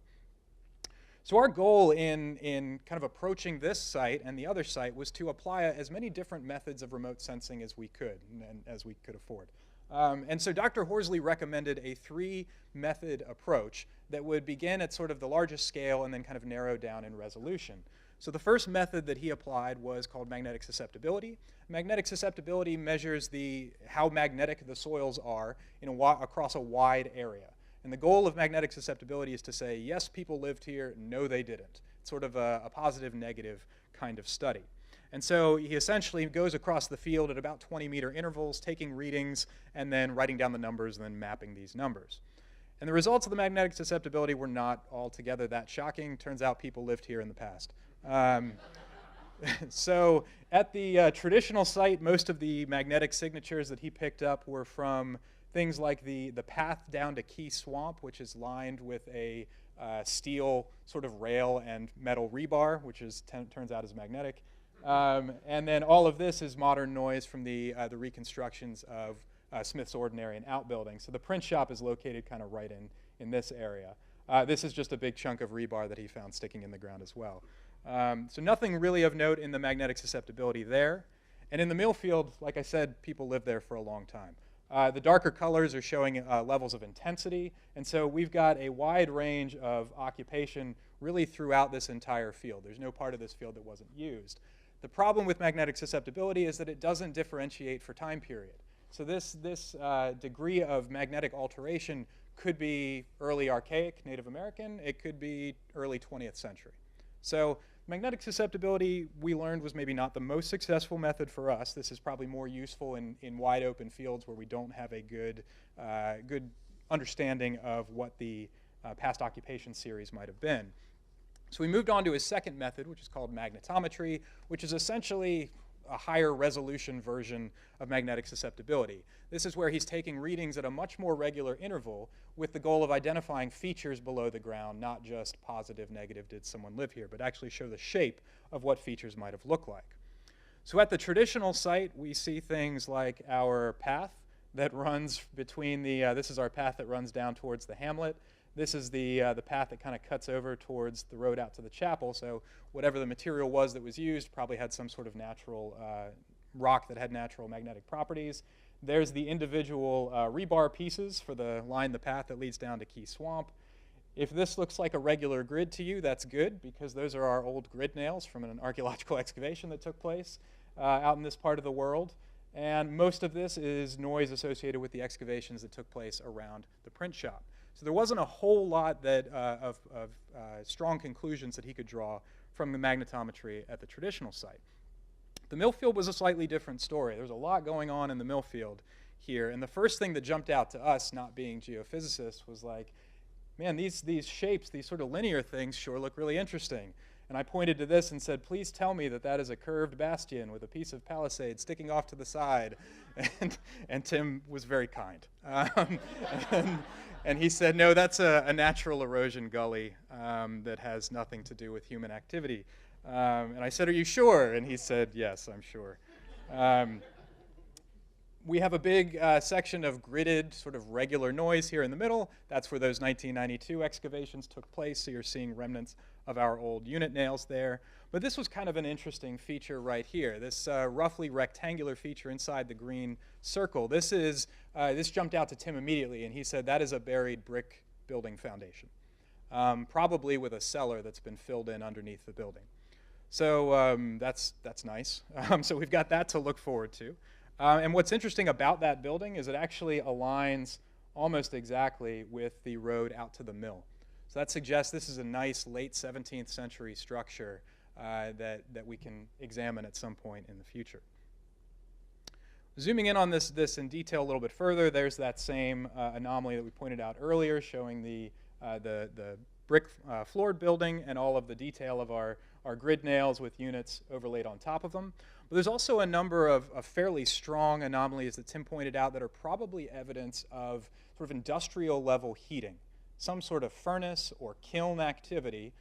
So our goal in kind of approaching this site and the other site was to apply as many different methods of remote sensing as we could and as we could afford. And so Dr. Horsley recommended a 3-method approach that would begin at sort of the largest scale and then kind of narrow down in resolution. So the first method that he applied was called magnetic susceptibility. Magnetic susceptibility measures how magnetic the soils are across a wide area. And the goal of magnetic susceptibility is to say, yes, people lived here, no, they didn't. It's sort of a positive-negative kind of study. And so he essentially goes across the field at about 20-meter intervals, taking readings, and then writing down the numbers, and then mapping these numbers. And the results of the magnetic susceptibility were not altogether that shocking. Turns out people lived here in the past. So at the traditional site, most of the magnetic signatures that he picked up were from things like the path down to Key Swamp, which is lined with a steel sort of rail and metal rebar, which turns out is magnetic. And then all of this is modern noise from the reconstructions of Smith's Ordinary and outbuildings. So the print shop is located kind of right in this area. This is just a big chunk of rebar that he found sticking in the ground as well. So nothing really of note in the magnetic susceptibility there. And in the mill field, like I said, people lived there for a long time. The darker colors are showing levels of intensity, and so we've got a wide range of occupation really throughout this entire field. There's no part of this field that wasn't used. The problem with magnetic susceptibility is that it doesn't differentiate for time period. So this degree of magnetic alteration could be early archaic Native American, it could be early 20th century. So magnetic susceptibility, we learned, was maybe not the most successful method for us. This is probably more useful in wide open fields where we don't have a good understanding of what the past occupation series might have been. So we moved on to his second method, which is called magnetometry, which is essentially a higher resolution version of magnetic susceptibility. This is where he's taking readings at a much more regular interval with the goal of identifying features below the ground, not just positive, negative, did someone live here, but actually show the shape of what features might have looked like. So at the traditional site, we see things like our path that runs between this is our path that runs down towards the hamlet. This is the path that kind of cuts over towards the road out to the chapel. So whatever the material was that was used probably had some sort of natural rock that had natural magnetic properties. There's the individual rebar pieces for the path that leads down to Key Swamp. If this looks like a regular grid to you, that's good, because those are our old grid nails from an archaeological excavation that took place out in this part of the world. And most of this is noise associated with the excavations that took place around the print shop. So there wasn't a whole lot of strong conclusions that he could draw from the magnetometry at the traditional site. The mill field was a slightly different story. There's a lot going on in the mill field here, and the first thing that jumped out to us, not being geophysicists, was like, man, these shapes, these sort of linear things sure look really interesting. And I pointed to this and said, please tell me that that is a curved bastion with a piece of palisade sticking off to the side. And Tim was very kind. And he said, no, that's a natural erosion gully that has nothing to do with human activity. And I said, are you sure? And he said, yes, I'm sure. We have a big section of gridded, sort of regular noise here in the middle. That's where those 1992 excavations took place, so you're seeing remnants of our old unit nails there. But this was kind of an interesting feature right here, this roughly rectangular feature inside the green circle. This jumped out to Tim immediately, and he said that is a buried brick building foundation, probably with a cellar that's been filled in underneath the building. So that's nice. So we've got that to look forward to. And what's interesting about that building is it actually aligns almost exactly with the road out to the mill. So that suggests this is a nice late 17th century structure that we can examine at some point in the future. Zooming in on this in detail a little bit further, there's that same anomaly that we pointed out earlier, showing the brick floored building and all of the detail of our are grid nails with units overlaid on top of them. But there's also a number of fairly strong anomalies that Tim pointed out that are probably evidence of sort of industrial level heating. Some sort of furnace or kiln activity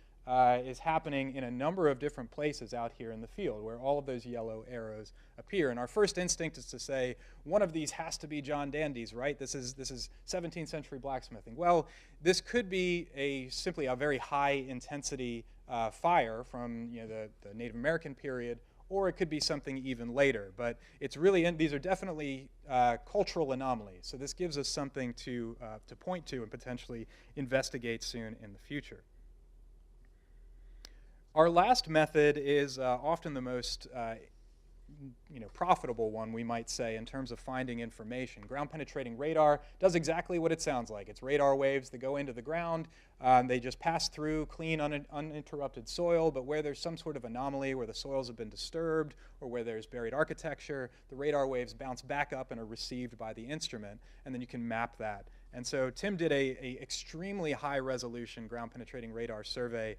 is happening in a number of different places out here in the field where all of those yellow arrows appear. And our first instinct is to say, one of these has to be John Dandy's, right? This is 17th century blacksmithing. Well, this could be simply a very high intensity fire from the Native American period, or it could be something even later. But it's really, these are definitely cultural anomalies. So this gives us something to point to and potentially investigate soon in the future. Our last method is often the most profitable one, we might say, in terms of finding information. Ground penetrating radar does exactly what it sounds like. It's radar waves that go into the ground. They just pass through clean, uninterrupted soil, but where there's some sort of anomaly, where the soils have been disturbed, or where there's buried architecture, the radar waves bounce back up and are received by the instrument, and then you can map that. And so Tim did a extremely high resolution ground penetrating radar survey.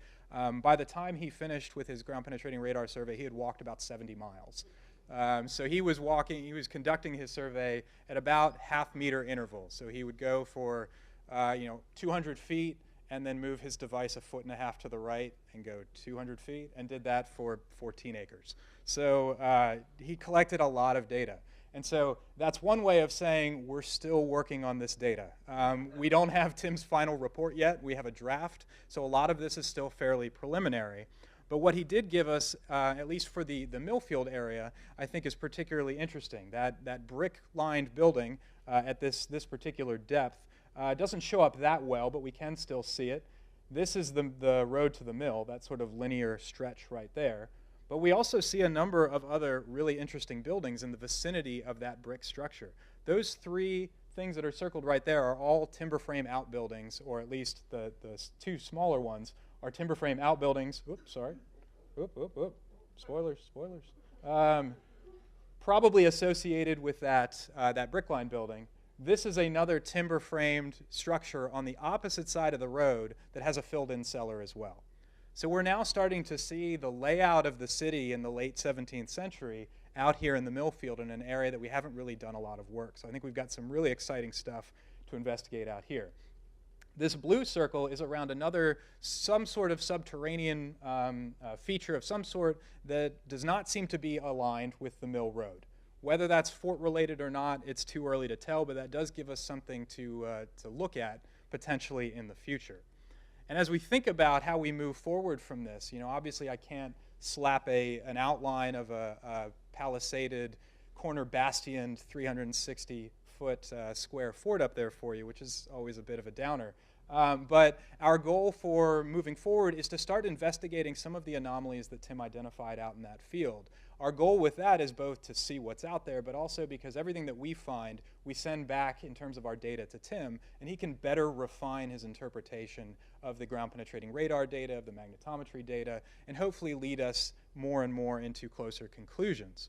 By the time he finished with his ground penetrating radar survey, he had walked about 70 miles. So he was conducting his survey at about half-meter intervals. So he would go for 200 feet and then move his device 1.5 feet to the right and go 200 feet, and did that for 14 acres. So he collected a lot of data. And so that's one way of saying we're still working on this data. We don't have Tim's final report yet. We have a draft. So a lot of this is still fairly preliminary. But what he did give us, at least for the Millfield area, I think is particularly interesting. That brick-lined building at this particular depth doesn't show up that well, but we can still see it. This is the road to the mill, that sort of linear stretch right there. But we also see a number of other really interesting buildings in the vicinity of that brick structure. Those three things that are circled right there are all timber frame outbuildings, or at least the two smaller ones are timber frame outbuildings. Oops, sorry. Spoilers. Probably associated with that brick-lined building. This is another timber-framed structure on the opposite side of the road that has a filled-in cellar as well. So we're now starting to see the layout of the city in the late 17th century out here in the Millfield in an area that we haven't really done a lot of work. So I think we've got some really exciting stuff to investigate out here. This blue circle is around some sort of subterranean feature of some sort that does not seem to be aligned with the Mill Road. Whether that's fort-related or not, it's too early to tell, but that does give us something to look at potentially in the future. And as we think about how we move forward from this, obviously I can't slap an outline of a palisaded, corner bastioned, 360-foot square fort up there for you, which is always a bit of a downer. But our goal for moving forward is to start investigating some of the anomalies that Tim identified out in that field. Our goal with that is both to see what's out there, but also because everything that we find, we send back in terms of our data to Tim, and he can better refine his interpretation of the ground penetrating radar data, of the magnetometry data, and hopefully lead us more and more into closer conclusions.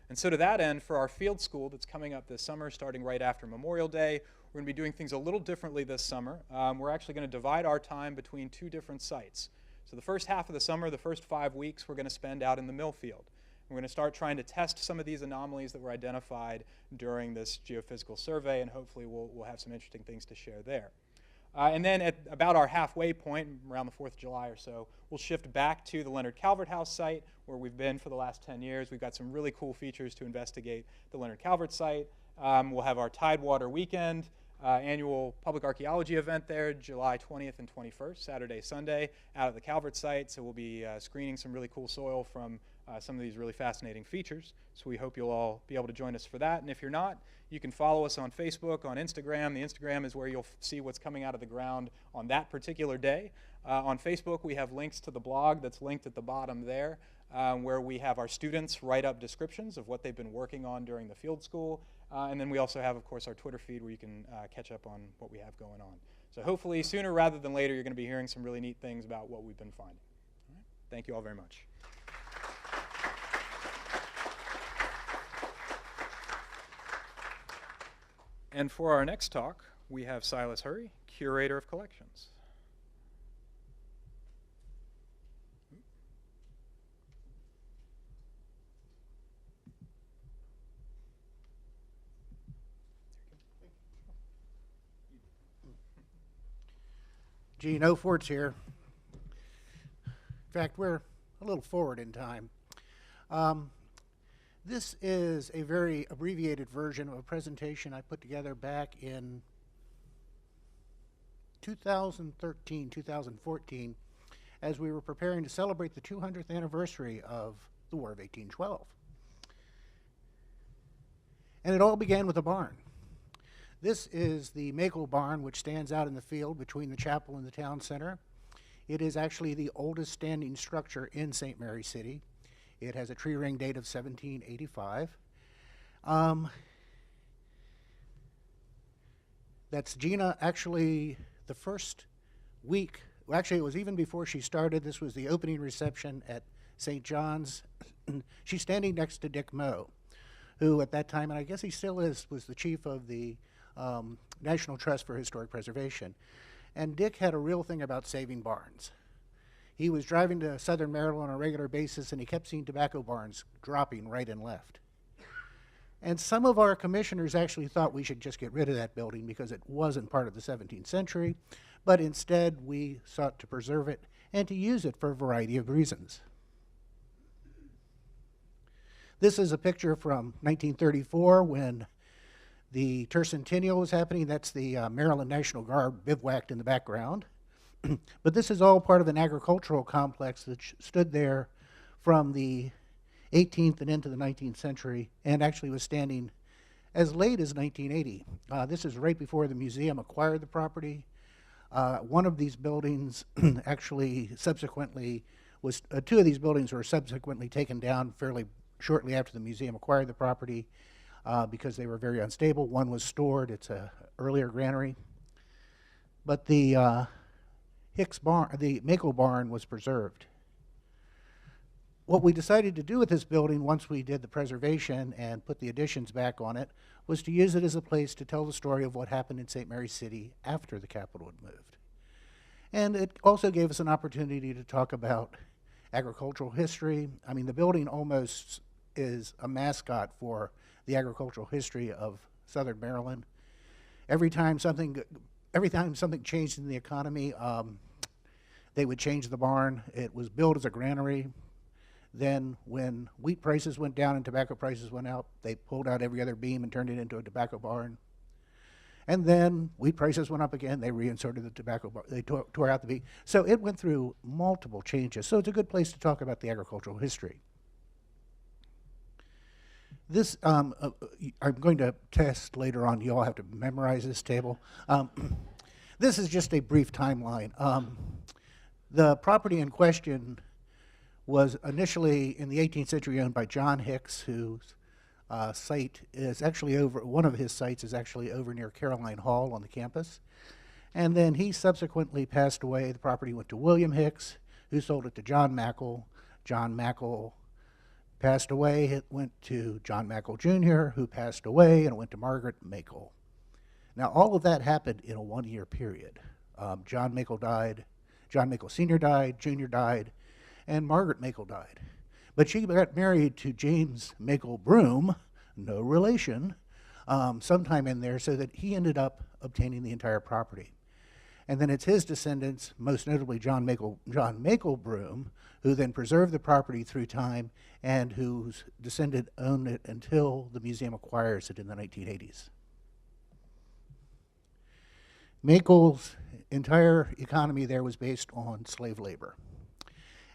And so to that end, for our field school that's coming up this summer, starting right after Memorial Day, we're going to be doing things a little differently this summer. We're actually going to divide our time between two different sites. So the first half of the summer, the first 5 weeks, we're going to spend out in the Millfield. We're going to start trying to test some of these anomalies that were identified during this geophysical survey, and hopefully we'll have some interesting things to share there. And then at about our halfway point, around the 4th of July or so, we'll shift back to the Leonard Calvert House site, where we've been for the last 10 years. We've got some really cool features to investigate the Leonard Calvert site. We'll have our Tidewater Weekend annual public archaeology event there, July 20th and 21st, Saturday, Sunday, out at the Calvert site. So we'll be screening some really cool soil from some of these really fascinating features. So we hope you'll all be able to join us for that. And if you're not, you can follow us on Facebook, on Instagram. The Instagram is where you'll see what's coming out of the ground on that particular day. On Facebook, we have links to the blog that's linked at the bottom there, where we have our students write up descriptions of what they've been working on during the field school. And then we also have, of course, our Twitter feed where you can catch up on what we have going on. So hopefully sooner rather than later, you're going to be hearing some really neat things about what we've been finding. All right. Thank you all very much. And for our next talk, we have Silas Hurry, Curator of Collections. Gene Ofort's here. In fact, we're a little forward in time. This is a very abbreviated version of a presentation I put together back in 2013, 2014, as we were preparing to celebrate the 200th anniversary of the War of 1812. And it all began with a barn. This is the Makel barn, which stands out in the field between the chapel and the town center. It is actually the oldest standing structure in St. Mary City. It has a tree ring date of 1785. That's Gina, actually the first week, well, actually it was even before she started. This was the opening reception at St. John's. She's standing next to Dick Moe, who at that time, and I guess he still is, was the chief of the National Trust for Historic Preservation. And Dick had a real thing about saving barns. He was driving to southern Maryland on a regular basis, and he kept seeing tobacco barns dropping right and left. And some of our commissioners actually thought we should just get rid of that building because it wasn't part of the 17th century, but instead we sought to preserve it and to use it for a variety of reasons. This is a picture from 1934 when the tercentennial was happening. That's the Maryland National Guard bivouacked in the background. But this is all part of an agricultural complex that stood there from the 18th and into the 19th century, and actually was standing as late as 1980. This is right before the museum acquired the property. One of these buildings actually subsequently was, two of these buildings were subsequently taken down fairly shortly after the museum acquired the property because they were very unstable. One was stored, it's an earlier granary. But the Hicks barn, the Makel barn, was preserved. What we decided to do with this building once we did the preservation and put the additions back on it was to use it as a place to tell the story of what happened in St. Mary City after the capital had moved. And it also gave us an opportunity to talk about agricultural history. I mean, the building almost is a mascot for the agricultural history of Southern Maryland. Every time something changed in the economy, they would change the barn. It was built as a granary. Then when wheat prices went down and tobacco prices went up, they pulled out every other beam and turned it into a tobacco barn. And then wheat prices went up again, they reinserted the tobacco barn, they tore out the beam. So it went through multiple changes. So it's a good place to talk about the agricultural history. This, I'm going to test later on. You all have to memorize this table. This is just a brief timeline. The property in question was initially in the 18th century owned by John Hicks, whose site is actually over, one of his sites is actually over near Caroline Hall on the campus. And then he subsequently passed away. The property went to William Hicks, who sold it to John Makel. John Makel passed away. It went to John Makel Jr., who passed away, and it went to Margaret Makel. Now, all of that happened in a one-year period. John Makel died, John Makel Sr. died, Jr. died, and Margaret Makel died. But she got married to James Makel Broom, no relation, sometime in there, so that he ended up obtaining the entire property. And then it's his descendants, most notably John Makel Broom, who then preserved the property through time and whose descendant owned it until the museum acquires it in the 1980s. Makel's entire economy there was based on slave labor.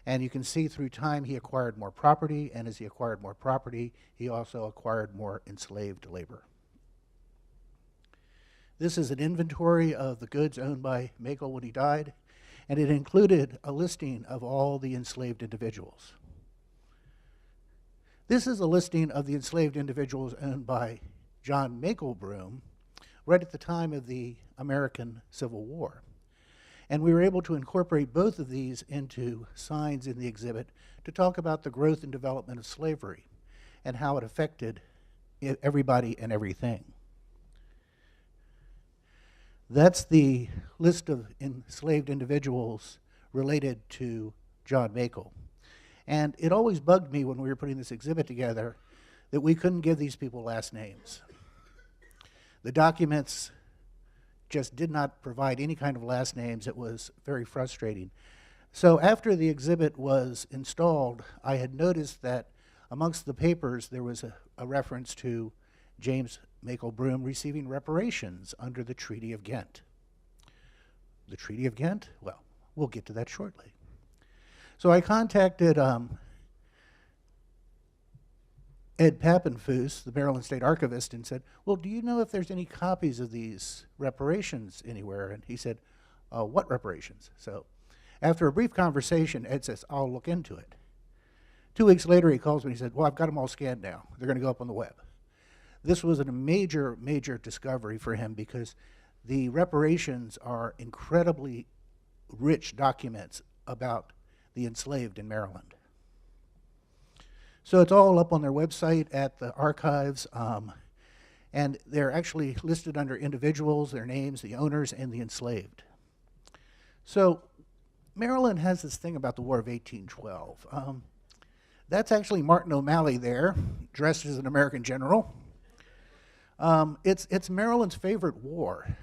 And you can see through time he acquired more property, and as he acquired more property, he also acquired more enslaved labor. This is an inventory of the goods owned by Makel when he died, and it included a listing of all the enslaved individuals. This is a listing of the enslaved individuals owned by John Makel Broom right at the time of the American Civil War. And we were able to incorporate both of these into signs in the exhibit to talk about the growth and development of slavery and how it affected everybody and everything. That's the list of enslaved individuals related to John Makel. And it always bugged me when we were putting this exhibit together that we couldn't give these people last names. The documents just did not provide any kind of last names. It was very frustrating. So after the exhibit was installed, I had noticed that amongst the papers there was a reference to James Makel Broom receiving reparations under the Treaty of Ghent. The Treaty of Ghent? Well, we'll get to that shortly. So I contacted Ed Pappenfuss, the Maryland State Archivist, and said, well, do you know if there's any copies of these reparations anywhere? And he said, what reparations? So after a brief conversation, Ed says, I'll look into it. 2 weeks later, he calls me and he said, well, I've got them all scanned now. They're going to go up on the web. This was a major, major discovery for him because the reparations are incredibly rich documents about the enslaved in Maryland. So it's all up on their website at the archives, and they're actually listed under individuals, their names, the owners, and the enslaved. So Maryland has this thing about the War of 1812. That's actually Martin O'Malley there, dressed as an American general. It's Maryland's favorite war.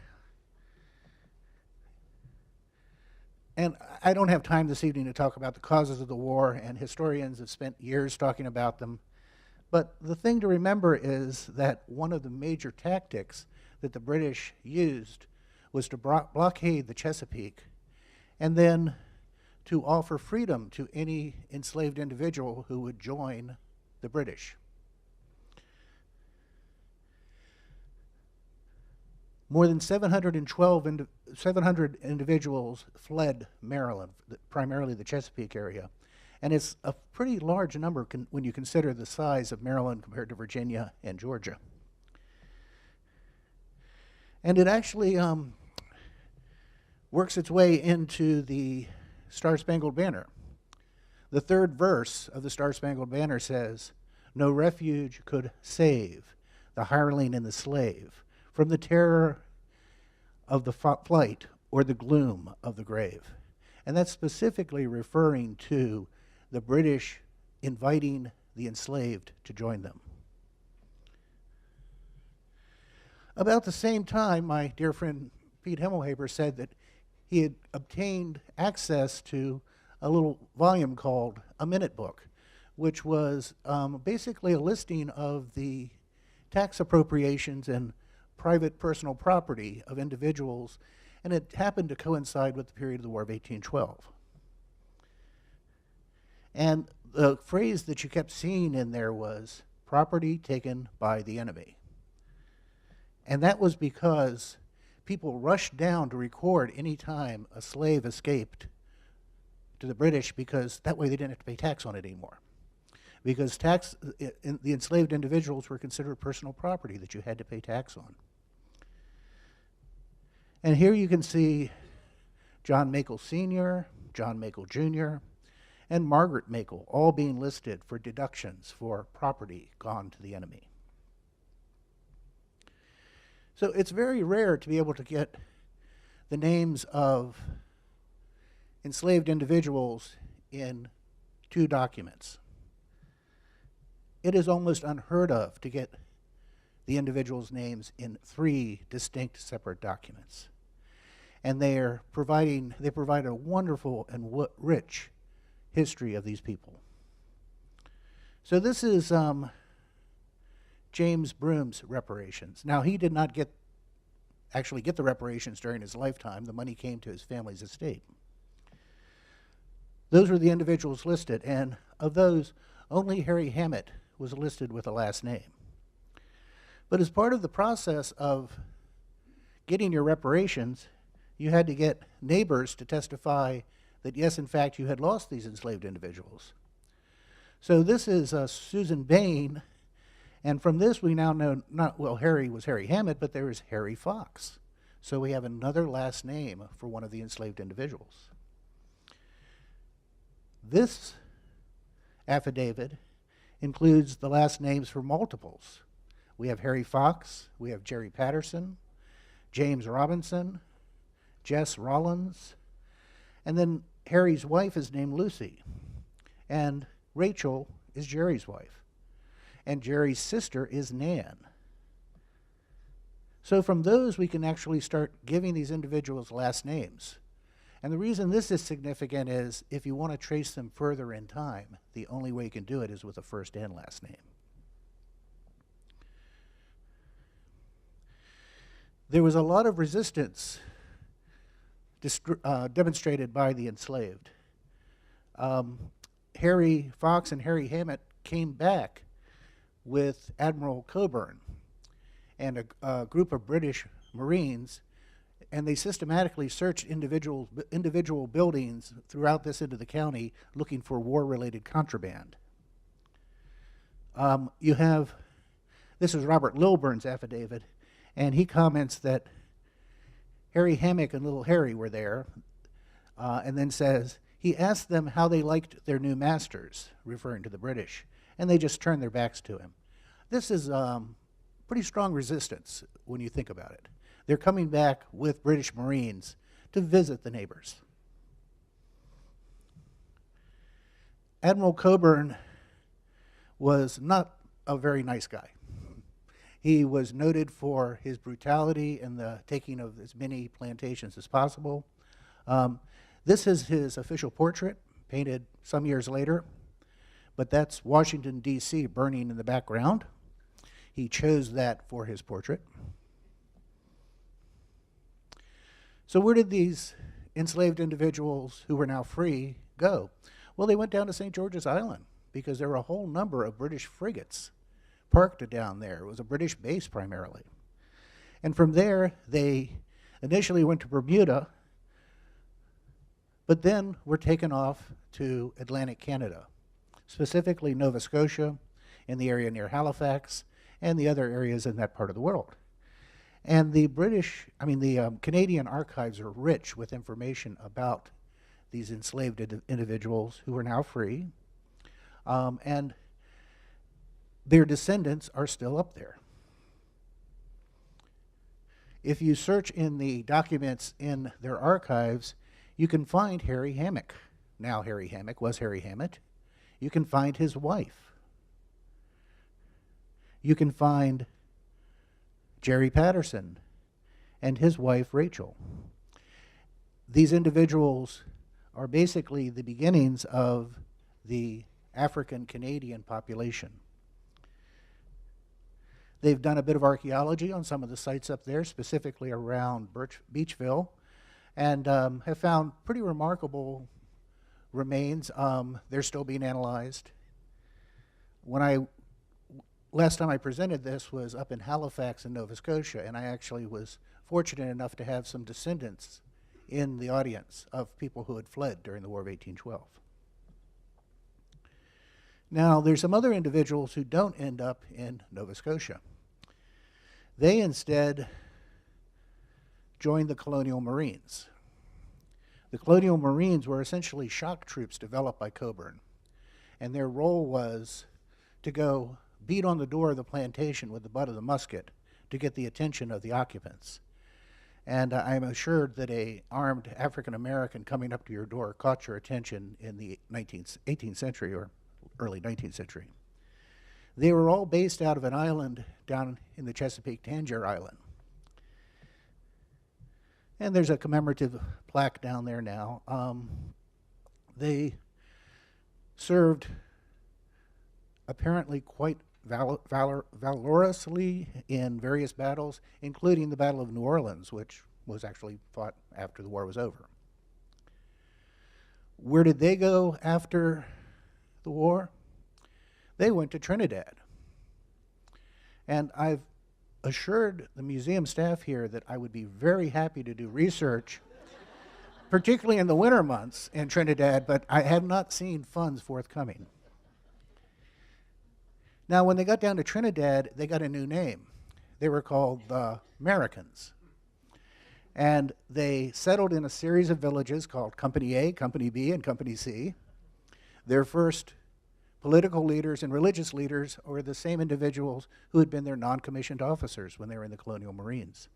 And I don't have time this evening to talk about the causes of the war, and historians have spent years talking about them. But the thing to remember is that one of the major tactics that the British used was to blockade the Chesapeake and then to offer freedom to any enslaved individual who would join the British. More than 700 individuals fled Maryland, primarily the Chesapeake area. And it's a pretty large number when you consider the size of Maryland compared to Virginia and Georgia. And it actually works its way into the Star-Spangled Banner. The third verse of the Star-Spangled Banner says, "No refuge could save the hireling and the slave from the terror of the flight or the gloom of the grave." And that's specifically referring to the British inviting the enslaved to join them. About the same time, my dear friend Pete Himmelhaber said that he had obtained access to a little volume called A Minute Book, which was basically a listing of the tax appropriations and private personal property of individuals, and it happened to coincide with the period of the War of 1812. And the phrase that you kept seeing in there was property taken by the enemy. And that was because people rushed down to record any time a slave escaped to the British, because that way they didn't have to pay tax on it anymore. Because the enslaved individuals were considered personal property that you had to pay tax on. And here you can see John Makel Sr., John Makel Jr., and Margaret Makel all being listed for deductions for property gone to the enemy. So it's very rare to be able to get the names of enslaved individuals in 2 documents. It is almost unheard of to get the individuals' names in 3 distinct separate documents. And they provide a wonderful and rich history of these people. So this is James Broom's reparations. Now, he did not actually get the reparations during his lifetime. The money came to his family's estate. Those were the individuals listed, and of those, only Harry Hammett was listed with a last name. But as part of the process of getting your reparations, you had to get neighbors to testify that, yes, in fact, you had lost these enslaved individuals. So this is Susan Bain, and from this we now know, Harry was Harry Hammett, but there is Harry Fox. So we have another last name for one of the enslaved individuals. This affidavit includes the last names for multiples. We have Harry Fox, we have Jerry Patterson, James Robinson, Jess Rollins, and then Harry's wife is named Lucy, and Rachel is Jerry's wife, and Jerry's sister is Nan. So from those, we can actually start giving these individuals last names. And the reason this is significant is if you want to trace them further in time, the only way you can do it is with a first and last name. There was a lot of resistance demonstrated by the enslaved. Harry Fox and Harry Hammett came back with Admiral Cockburn and a group of British Marines, and they systematically searched individual buildings throughout this end of the county looking for war-related contraband. This is Robert Lilburn's affidavit, and he comments that Harry Hammock and Little Harry were there, and then says, he asked them how they liked their new masters, referring to the British, and they just turned their backs to him. This is pretty strong resistance when you think about it. They're coming back with British Marines to visit the neighbors. Admiral Cockburn was not a very nice guy. He was noted for his brutality and the taking of as many plantations as possible. This is his official portrait, painted some years later, but that's Washington, D.C. burning in the background. He chose that for his portrait. So where did these enslaved individuals who were now free go? Well, they went down to St. George's Island because there were a whole number of British frigates parked down there. It was a British base primarily. And from there, they initially went to Bermuda, but then were taken off to Atlantic Canada, specifically Nova Scotia, in the area near Halifax, and the other areas in that part of the world. And the Canadian archives are rich with information about these enslaved individuals who are now free, and their descendants are still up there. If you search in the documents in their archives, you can find Harry Hammock. Now Harry Hammock was Harry Hammett. You can find his wife. You can find Jerry Patterson and his wife Rachel. These individuals are basically the beginnings of the African Canadian population. They've done a bit of archaeology on some of the sites up there, specifically around Beachville, and have found pretty remarkable remains. They're still being analyzed. Last time I presented this was up in Halifax in Nova Scotia, and I actually was fortunate enough to have some descendants in the audience of people who had fled during the War of 1812. Now, there's some other individuals who don't end up in Nova Scotia. They instead joined the Colonial Marines. The Colonial Marines were essentially shock troops developed by Cockburn, and their role was to go beat on the door of the plantation with the butt of the musket to get the attention of the occupants. And I'm assured that an armed African American coming up to your door caught your attention in the 18th century or early 19th century. They were all based out of an island down in the Chesapeake, Tangier Island. And there's a commemorative plaque down there now. They served apparently quite valorously in various battles, including the Battle of New Orleans, which was actually fought after the war was over. Where did they go after the war? They went to Trinidad. And I've assured the museum staff here that I would be very happy to do research, particularly in the winter months in Trinidad, but I have not seen funds forthcoming. Now, when they got down to Trinidad, they got a new name. They were called the Americans. And they settled in a series of villages called Company A, Company B, and Company C. Their first political leaders and religious leaders were the same individuals who had been their non-commissioned officers when they were in the Colonial Marines.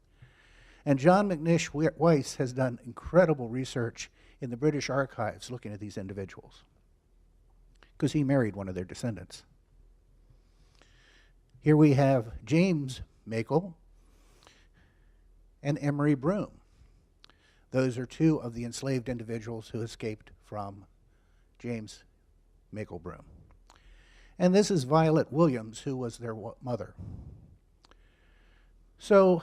And John McNish Weiss has done incredible research in the British archives looking at these individuals, because he married one of their descendants. Here we have James Makel. and Emery Broom. Those are two of the enslaved individuals who escaped from James Maple Broom. And this is Violet Williams, who was their mother. So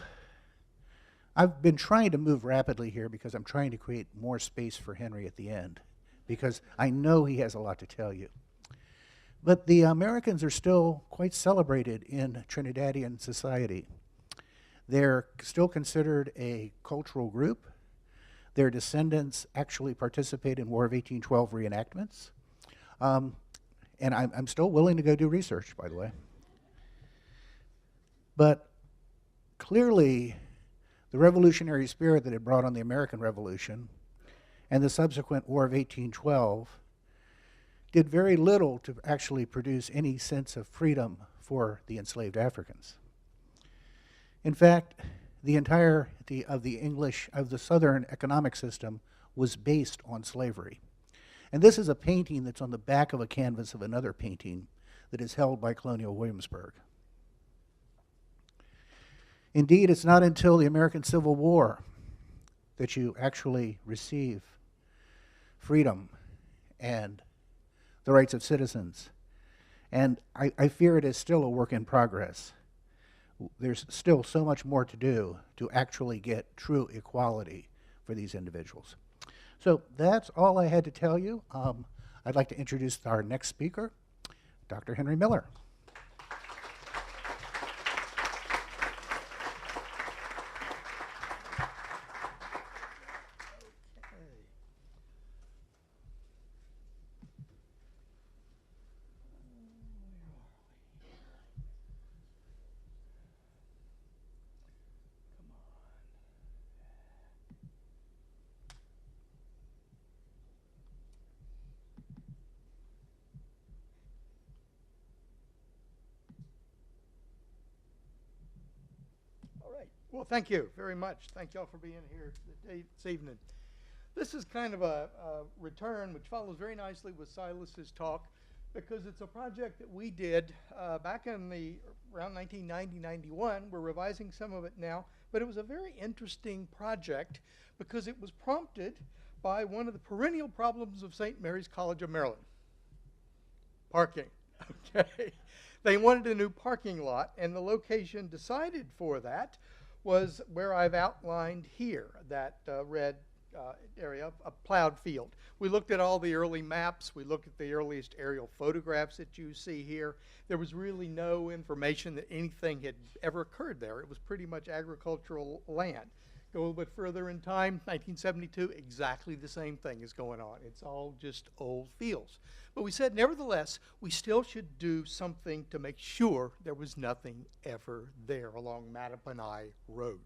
I've been trying to move rapidly here because I'm trying to create more space for Henry at the end, because I know he has a lot to tell you. But the Americans are still quite celebrated in Trinidadian society. They're still considered a cultural group. Their descendants actually participate in War of 1812 reenactments. And I'm still willing to go do research, by the way. But clearly, the revolutionary spirit that it brought on the American Revolution and the subsequent War of 1812 did very little to actually produce any sense of freedom for the enslaved Africans. In fact, the entirety of the Southern economic system was based on slavery. And this is a painting that's on the back of a canvas of another painting that is held by Colonial Williamsburg. Indeed, it's not until the American Civil War that you actually receive freedom and the rights of citizens. And I fear it is still a work in progress. There's still so much more to do to actually get true equality for these individuals. So that's all I had to tell you. I'd like to introduce our next speaker, Dr. Henry Miller. Well, thank you very much. Thank y'all for being here this evening. This is kind of a return which follows very nicely with Silas's talk, because it's a project that we did back in around 1990-91. We're revising some of it now, but it was a very interesting project because it was prompted by one of the perennial problems of St. Mary's College of Maryland: parking. Okay, they wanted a new parking lot, and the location decided for that was where I've outlined here, that red area, a plowed field. We looked at all the early maps. We looked at the earliest aerial photographs that you see here. There was really no information that anything had ever occurred there. It was pretty much agricultural land. Go a little bit further in time, 1972, exactly the same thing is going on. It's all just old fields. But we said, nevertheless, we still should do something to make sure there was nothing ever there along Matapanai Road.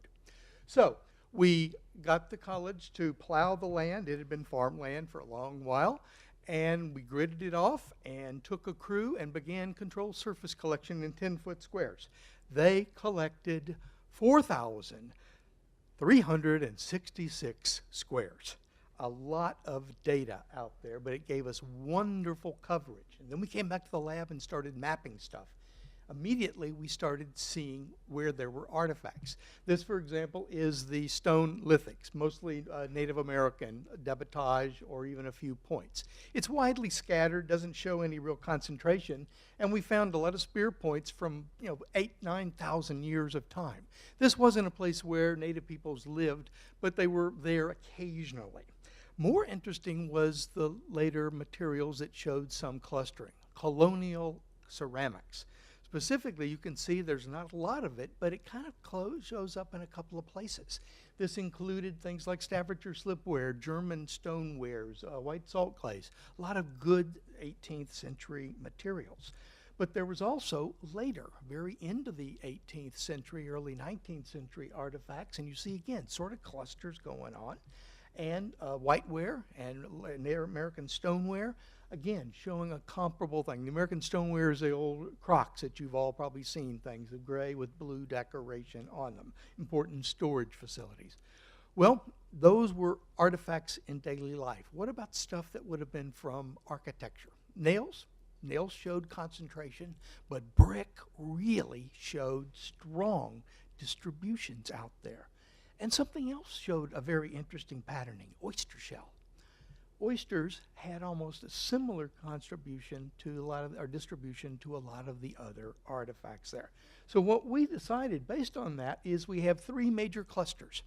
So we got the college to plow the land. It had been farmland for a long while. And we gridded it off and took a crew and began controlled surface collection in 10-foot squares. They collected 4,366 squares. A lot of data out there, but it gave us wonderful coverage. And then we came back to the lab and started mapping stuff. Immediately, we started seeing where there were artifacts. This, for example, is the stone lithics, mostly Native American debitage or even a few points. It's widely scattered, doesn't show any real concentration, and we found a lot of spear points from 8,000 to 9,000 years of time. This wasn't a place where Native peoples lived, but they were there occasionally. More interesting was the later materials that showed some clustering, colonial ceramics. Specifically, you can see there's not a lot of it, but it kind of shows up in a couple of places. This included things like Staffordshire slipware, German stonewares, white salt clays, a lot of good 18th century materials. But there was also later, very into the 18th century, early 19th century artifacts, and you see again, sort of clusters going on. And whiteware and Native American stoneware, again, showing a comparable thing. The American stoneware is the old crocks that you've all probably seen, things of gray with blue decoration on them, important storage facilities. Well, those were artifacts in daily life. What about stuff that would have been from architecture? Nails? Nails showed concentration, but brick really showed strong distributions out there. And something else showed a very interesting patterning, oyster shell. Oysters had almost a similar contribution to a lot of, or distribution to a lot of the other artifacts there. So what we decided based on that is we have three major clusters.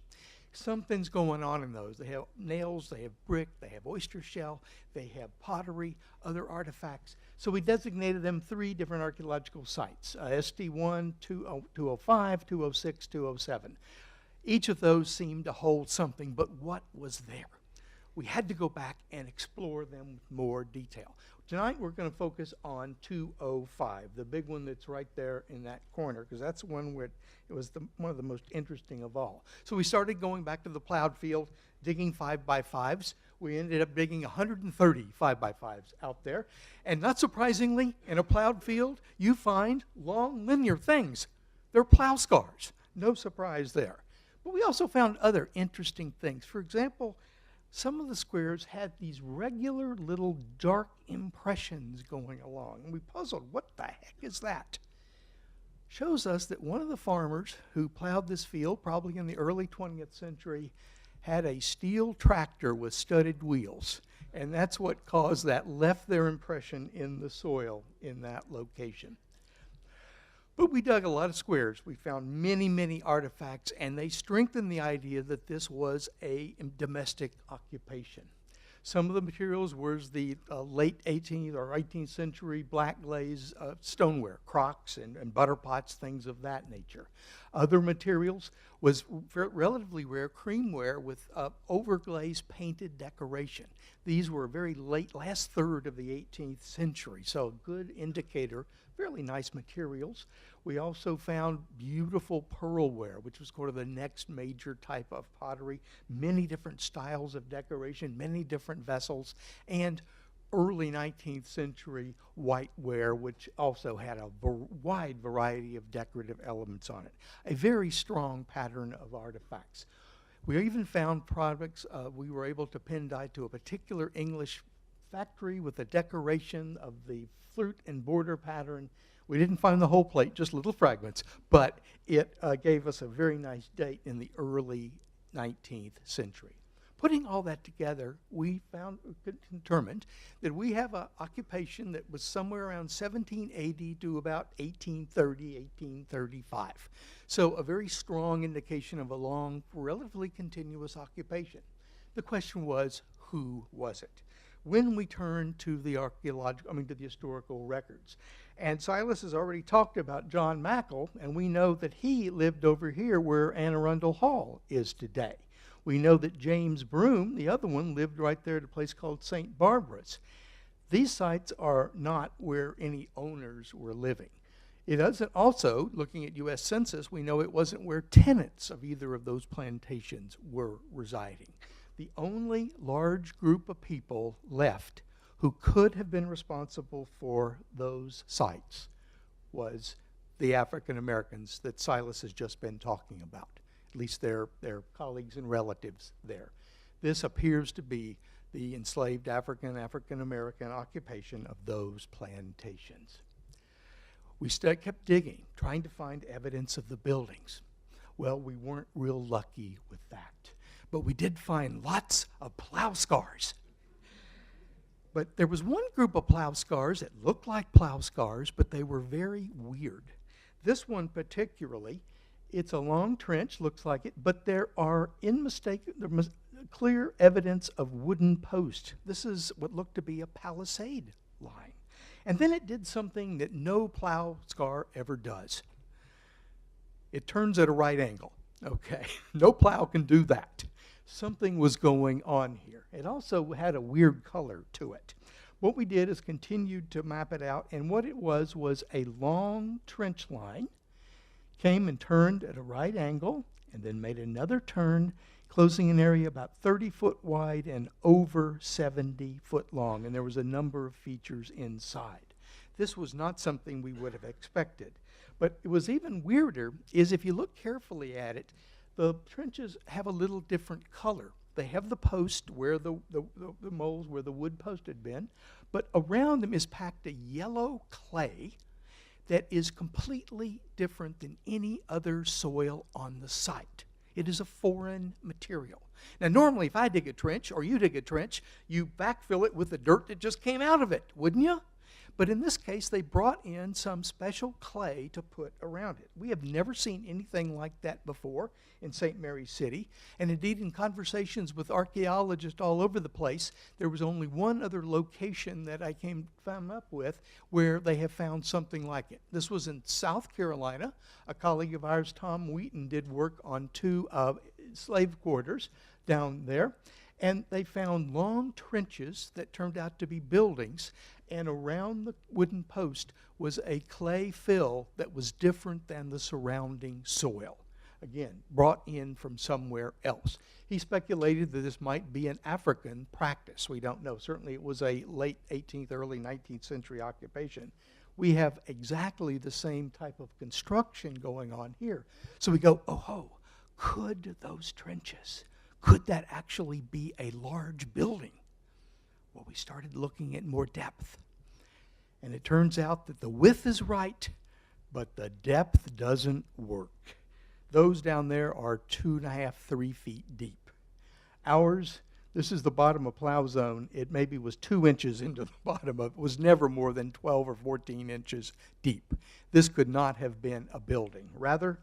Something's going on in those. They have nails, they have brick, they have oyster shell, they have pottery, other artifacts. So we designated them three different archaeological sites, SD1, 205, 206, 207. Each of those seemed to hold something, but what was there? We had to go back and explore them with more detail. Tonight we're going to focus on 205, the big one that's right there in that corner, because that's one where it was one of the most interesting of all. So we started going back to the plowed field, digging 5x5s. We ended up digging 130 5x5s out there. And not surprisingly, in a plowed field, you find long linear things. They're plow scars. No surprise there. But we also found other interesting things. For example, some of the squares had these regular little dark impressions going along. And we puzzled, what the heck is that? Shows us that one of the farmers who plowed this field, probably in the early 20th century, had a steel tractor with studded wheels. And that's what caused that, left their impression in the soil in that location. But we dug a lot of squares. We found many, many artifacts, and they strengthened the idea that this was a domestic occupation. Some of the materials was the late 18th or 18th century black glaze stoneware, crocks and butter pots, things of that nature. Other materials was relatively rare creamware with overglazed painted decoration. These were very late, last third of the 18th century, so a good indicator, fairly nice materials. We also found beautiful pearlware, which was sort of the next major type of pottery, many different styles of decoration, many different vessels, and early 19th century whiteware, which also had a wide variety of decorative elements on it. A very strong pattern of artifacts. We even found products we were able to pin dye to a particular English factory with a decoration of the flute and border pattern. We didn't find the whole plate, just little fragments, but it gave us a very nice date in the early 19th century. Putting all that together, we determined that we have an occupation that was somewhere around 1780 to about 1830, 1835. So a very strong indication of a long, relatively continuous occupation. The question was, who was it? When we turn to the to the historical records. And Silas has already talked about John Mackle, and we know that he lived over here where Anne Arundel Hall is today. We know that James Broome, the other one, lived right there at a place called St. Barbara's. These sites are not where any owners were living. It doesn't also, looking at U.S. Census, we know it wasn't where tenants of either of those plantations were residing. The only large group of people left who could have been responsible for those sites was the African Americans that Silas has just been talking about, at least their colleagues and relatives there. This appears to be the enslaved African American occupation of those plantations. We kept digging, trying to find evidence of the buildings. Well, we weren't real lucky with that. But we did find lots of plow scars. But there was one group of plow scars that looked like plow scars, but they were very weird. This one particularly, it's a long trench, looks like it, but there are clear evidence of wooden posts. This is what looked to be a palisade line. And then it did something that no plow scar ever does. It turns at a right angle, okay? No plow can do that. Something was going on here. It also had a weird color to it. What we did is continued to map it out, and what it was a long trench line, came and turned at a right angle, and then made another turn, closing an area about 30 foot wide and over 70 foot long, and there was a number of features inside. This was not something we would have expected. But it was even weirder is if you look carefully at it, the trenches have a little different color. They have the post where the moles where the wood post had been, but around them is packed a yellow clay that is completely different than any other soil on the site. It is a foreign material. Now, normally, if I dig a trench or you dig a trench, you backfill it with the dirt that just came out of it, wouldn't you? But in this case, they brought in some special clay to put around it. We have never seen anything like that before in St. Mary's City. And indeed, in conversations with archaeologists all over the place, there was only one other location that I came up with where they have found something like it. This was in South Carolina. A colleague of ours, Tom Wheaton, did work on 2 slave quarters down there. And they found long trenches that turned out to be buildings, and around the wooden post was a clay fill that was different than the surrounding soil. Again, brought in from somewhere else. He speculated that this might be an African practice. We don't know. Certainly it was a late 18th, early 19th century occupation. We have exactly the same type of construction going on here. So we go, oh, could those trenches, could that actually be a large building? Well, we started looking at more depth. And it turns out that the width is right, but the depth doesn't work. Those down there are 2.5, 3 feet deep. Ours, this is the bottom of plow zone. It maybe was 2 inches into the bottom of it. Was never more than 12 or 14 inches deep. This could not have been a building. Rather,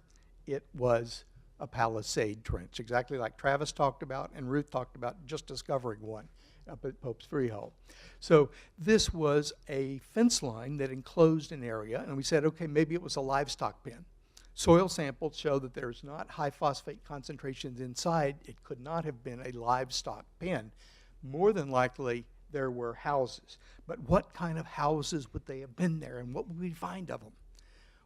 it was a palisade trench, exactly like Travis talked about and Ruth talked about just discovering one up at Pope's Freehold. So this was a fence line that enclosed an area, and we said, okay, maybe it was a livestock pen. Soil samples show that there's not high phosphate concentrations inside. It could not have been a livestock pen. More than likely, there were houses. But what kind of houses would they have been there, and what would we find of them?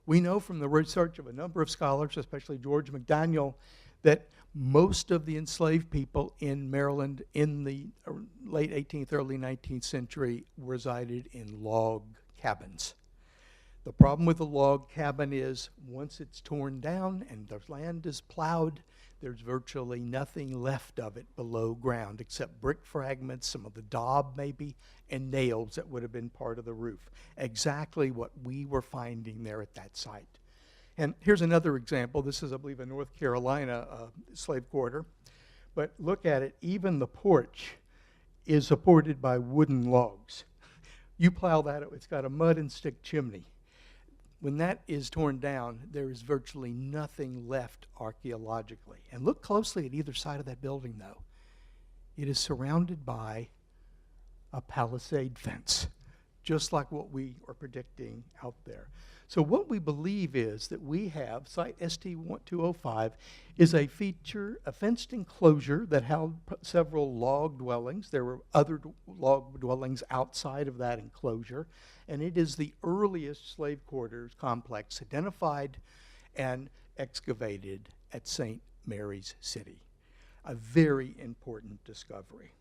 We know from the research of a number of scholars, especially George McDaniel, that most of the enslaved people in Maryland in the late 18th, early 19th century resided in log cabins. The problem with a log cabin is once it's torn down and the land is plowed, there's virtually nothing left of it below ground except brick fragments, some of the daub maybe, and nails that would have been part of the roof. Exactly what we were finding there at that site. And here's another example. This is, I believe, a North Carolina slave quarter. But look at it. Even the porch is supported by wooden logs. You plow that, it's got a mud and stick chimney. When that is torn down, there is virtually nothing left archaeologically. And look closely at either side of that building, though. It is surrounded by a palisade fence, just like what we are predicting out there. So what we believe is that we have, site ST-205, is a fenced enclosure that held several log dwellings. There were other log dwellings outside of that enclosure, and it is the earliest slave quarters complex identified and excavated at St. Mary's City. A very important discovery.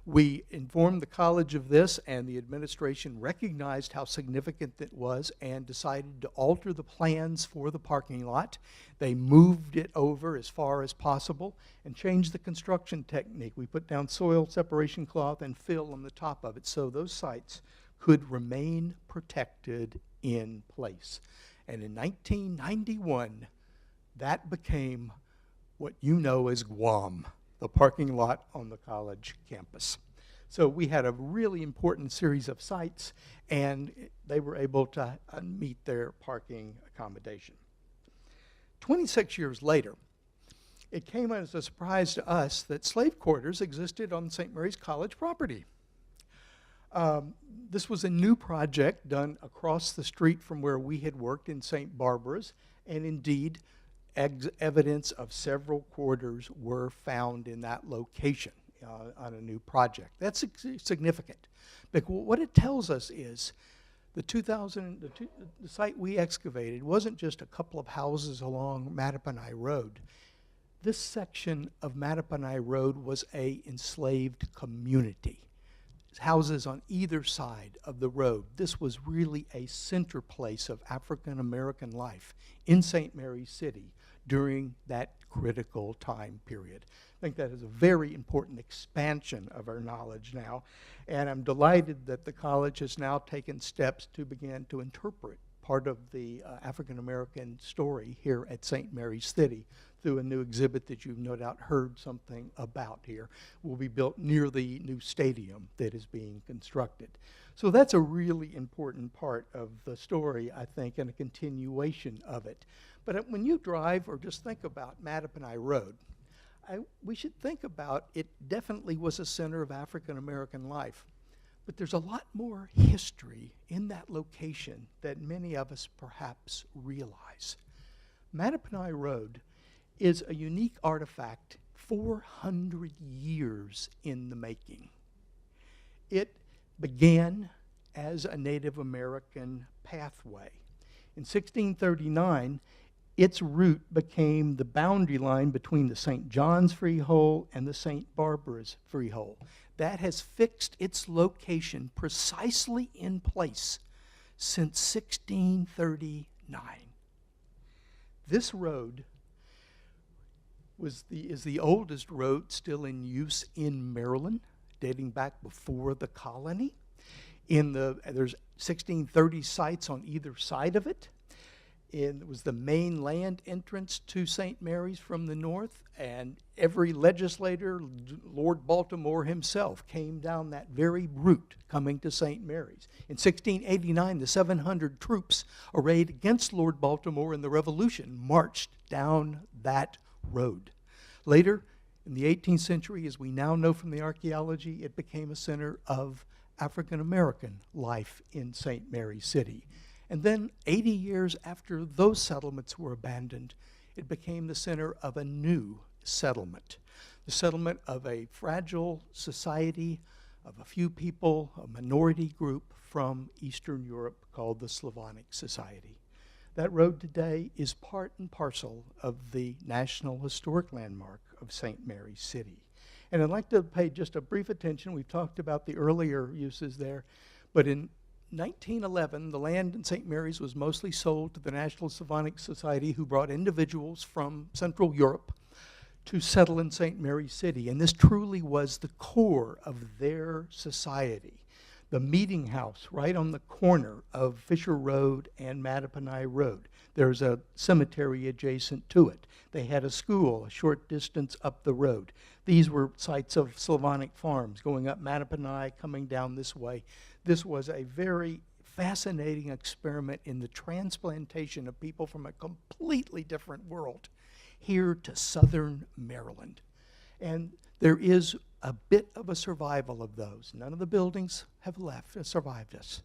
We informed the college of this, and the administration recognized how significant it was and decided to alter the plans for the parking lot. They moved it over as far as possible and changed the construction technique. We put down soil separation cloth and fill on the top of it so those sites could remain protected in place. And in 1991, that became what you know as Guam, the parking lot on the college campus. So we had a really important series of sites, and they were able to meet their parking accommodation. 26 years later, it came as a surprise to us that slave quarters existed on St. Mary's College property. This was a new project done across the street from where we had worked in St. Barbara's, and indeed, evidence of several quarters were found in that location on a new project. That's significant. But what it tells us is the site we excavated wasn't just a couple of houses along Matapanai Road. This section of Matapanai Road was an enslaved community. Houses on either side of the road. This was really a center place of African American life in St. Mary's City during that critical time period. I think that is a very important expansion of our knowledge now, and I'm delighted that the college has now taken steps to begin to interpret part of the African-American story here at St. Mary's City through a new exhibit that you've no doubt heard something about here. Will be built near the new stadium that is being constructed. So that's a really important part of the story, I think, and a continuation of it. But when you drive or just think about Matapanai Road, we should think about it definitely was a center of African-American life. But there's a lot more history in that location that many of us perhaps realize. Matapanai Road is a unique artifact 400 years in the making. It began as a Native American pathway. In 1639, its route became the boundary line between the St. John's Freehold and the St. Barbara's Freehold. That has fixed its location precisely in place since 1639. This road is the oldest road still in use in Maryland, dating back before the colony. There's 1630 sites on either side of it. It was the main land entrance to St. Mary's from the north, and every legislator, Lord Baltimore himself, came down that very route coming to St. Mary's. In 1689, the 700 troops arrayed against Lord Baltimore in the Revolution marched down that road. Later, in the 18th century, as we now know from the archaeology, it became a center of African American life in St. Mary's City. And then 80 years after those settlements were abandoned, it became the center of a new settlement. The settlement of a fragile society of a few people, a minority group from Eastern Europe called the Slavonic Society. That road today is part and parcel of the National Historic Landmark of St. Mary's City. And I'd like to pay just a brief attention. We've talked about the earlier uses there, but in 1911, the land in St. Mary's was mostly sold to the National Slavonic Society, who brought individuals from Central Europe to settle in St. Mary's City. And this truly was the core of their society. The meeting house right on the corner of Fisher Road and Matapanai Road. There's a cemetery adjacent to it. They had a school a short distance up the road. These were sites of Slavonic farms going up Matapanai, coming down this way. This was a very fascinating experiment in the transplantation of people from a completely different world here to southern Maryland. And there is a bit of a survival of those. None of the buildings have survived us.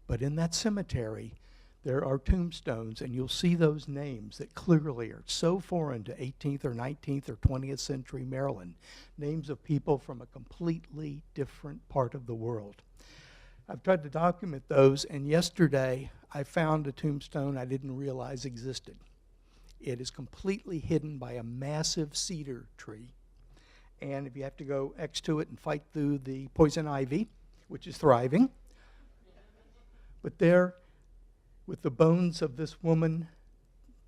But in that cemetery, there are tombstones, and you'll see those names that clearly are so foreign to 18th or 19th or 20th century Maryland, names of people from a completely different part of the world. I've tried to document those, and yesterday I found a tombstone I didn't realize existed. It is completely hidden by a massive cedar tree. And if you have to go next to it and fight through the poison ivy, which is thriving, but there, with the bones of this woman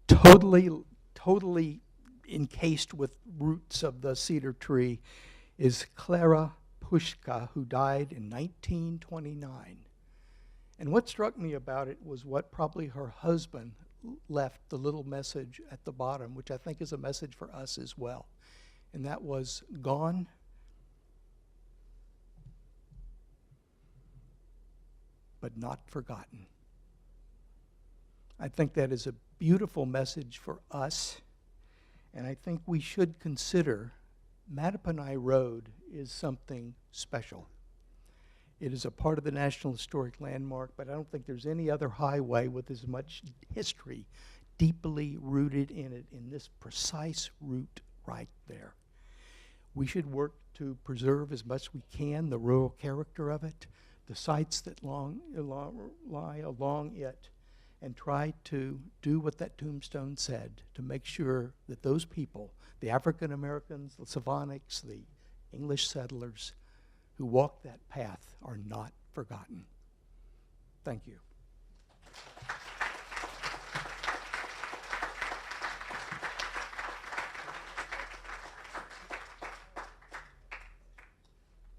totally encased with roots of the cedar tree, is Clara Pushka, who died in 1929. And what struck me about it was what probably her husband left, the little message at the bottom, which I think is a message for us as well. And that was, gone, but not forgotten. I think that is a beautiful message for us, and I think we should consider Matapanai Road is something special. It is a part of the National Historic Landmark, but I don't think there's any other highway with as much history deeply rooted in it, in this precise route right there. We should work to preserve as much as we can the rural character of it, the sites that lie along it, and try to do what that tombstone said, to make sure that those people, the African Americans, the Slavonics, the English settlers who walked that path, are not forgotten. Thank you.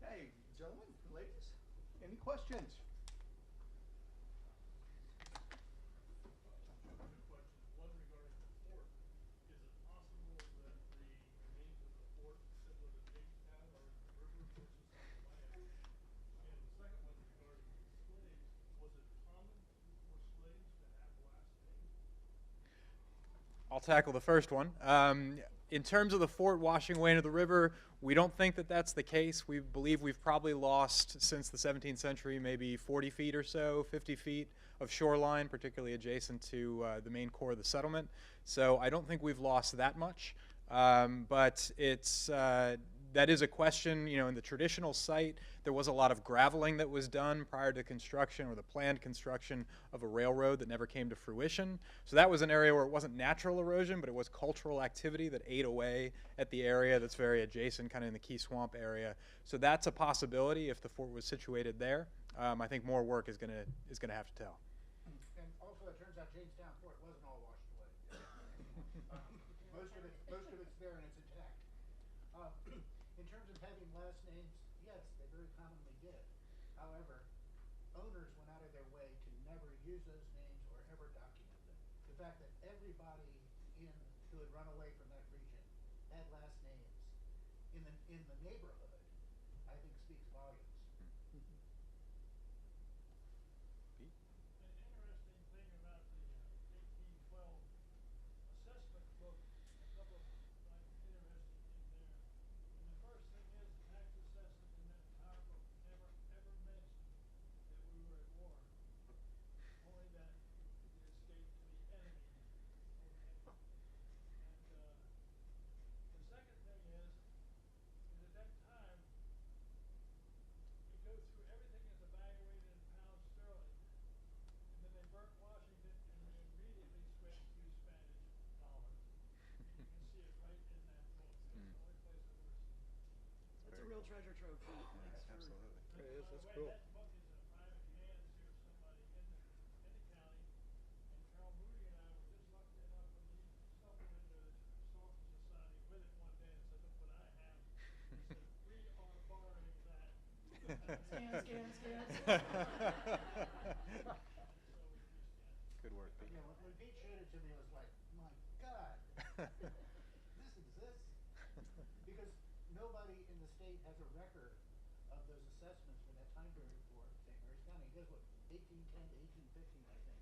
Hey, gentlemen, ladies, any questions? tackle the first one. In terms of the fort washing away into the river, we don't think that that's the case. We believe we've probably lost, since the 17th century, maybe 40 feet or so, 50 feet of shoreline, particularly adjacent to the main core of the settlement. So I don't think we've lost that much. But it's that is a question. You know, in the traditional site, there was a lot of graveling that was done prior to construction, or the planned construction of a railroad that never came to fruition. So that was an area where it wasn't natural erosion, but it was cultural activity that ate away at the area that's very adjacent, kind of in the Key Swamp area. So that's a possibility if the fort was situated there. I think more work is gonna have to tell. And also, it turns out Jamestown Fort wasn't all washed away. Most of it's there and it's intact. In terms of having last names, yes, they very commonly did. However, owners went out of their way to never use those names or ever document them. The fact that everybody who had run away from that region had last names in the neighborhood, I think speaks volumes. Pete? An interesting thing about the 1812 assessment book, a couple of interesting things there. And the first thing is the tax assessment in that entire book never ever mentioned that we were at war. Only that the escape to the enemy. Okay. And the second thing is at that time we go through everything is evaluated in pounds sterling. And then they burnt Washington and we immediately switched to Spanish dollars. And you can see it right in that book. That's the only place I've ever seen it. That's a real treasure trove. Thanks for- Absolutely. It is, that's By the cool. way, that book is in private hands here of somebody in the county. And Carl Moody and I were just lucky enough when he stumbled into the Historical Society with it one day and said, look what I have. He said, we are borrowing that. Scan. Good work, Pete. Yeah, when Pete showed it to me, it was like, my God, this exists? Because nobody in the state has a record of those assessments for that time period for St. Mary's County. It goes, what, 1810 to 1815, I think.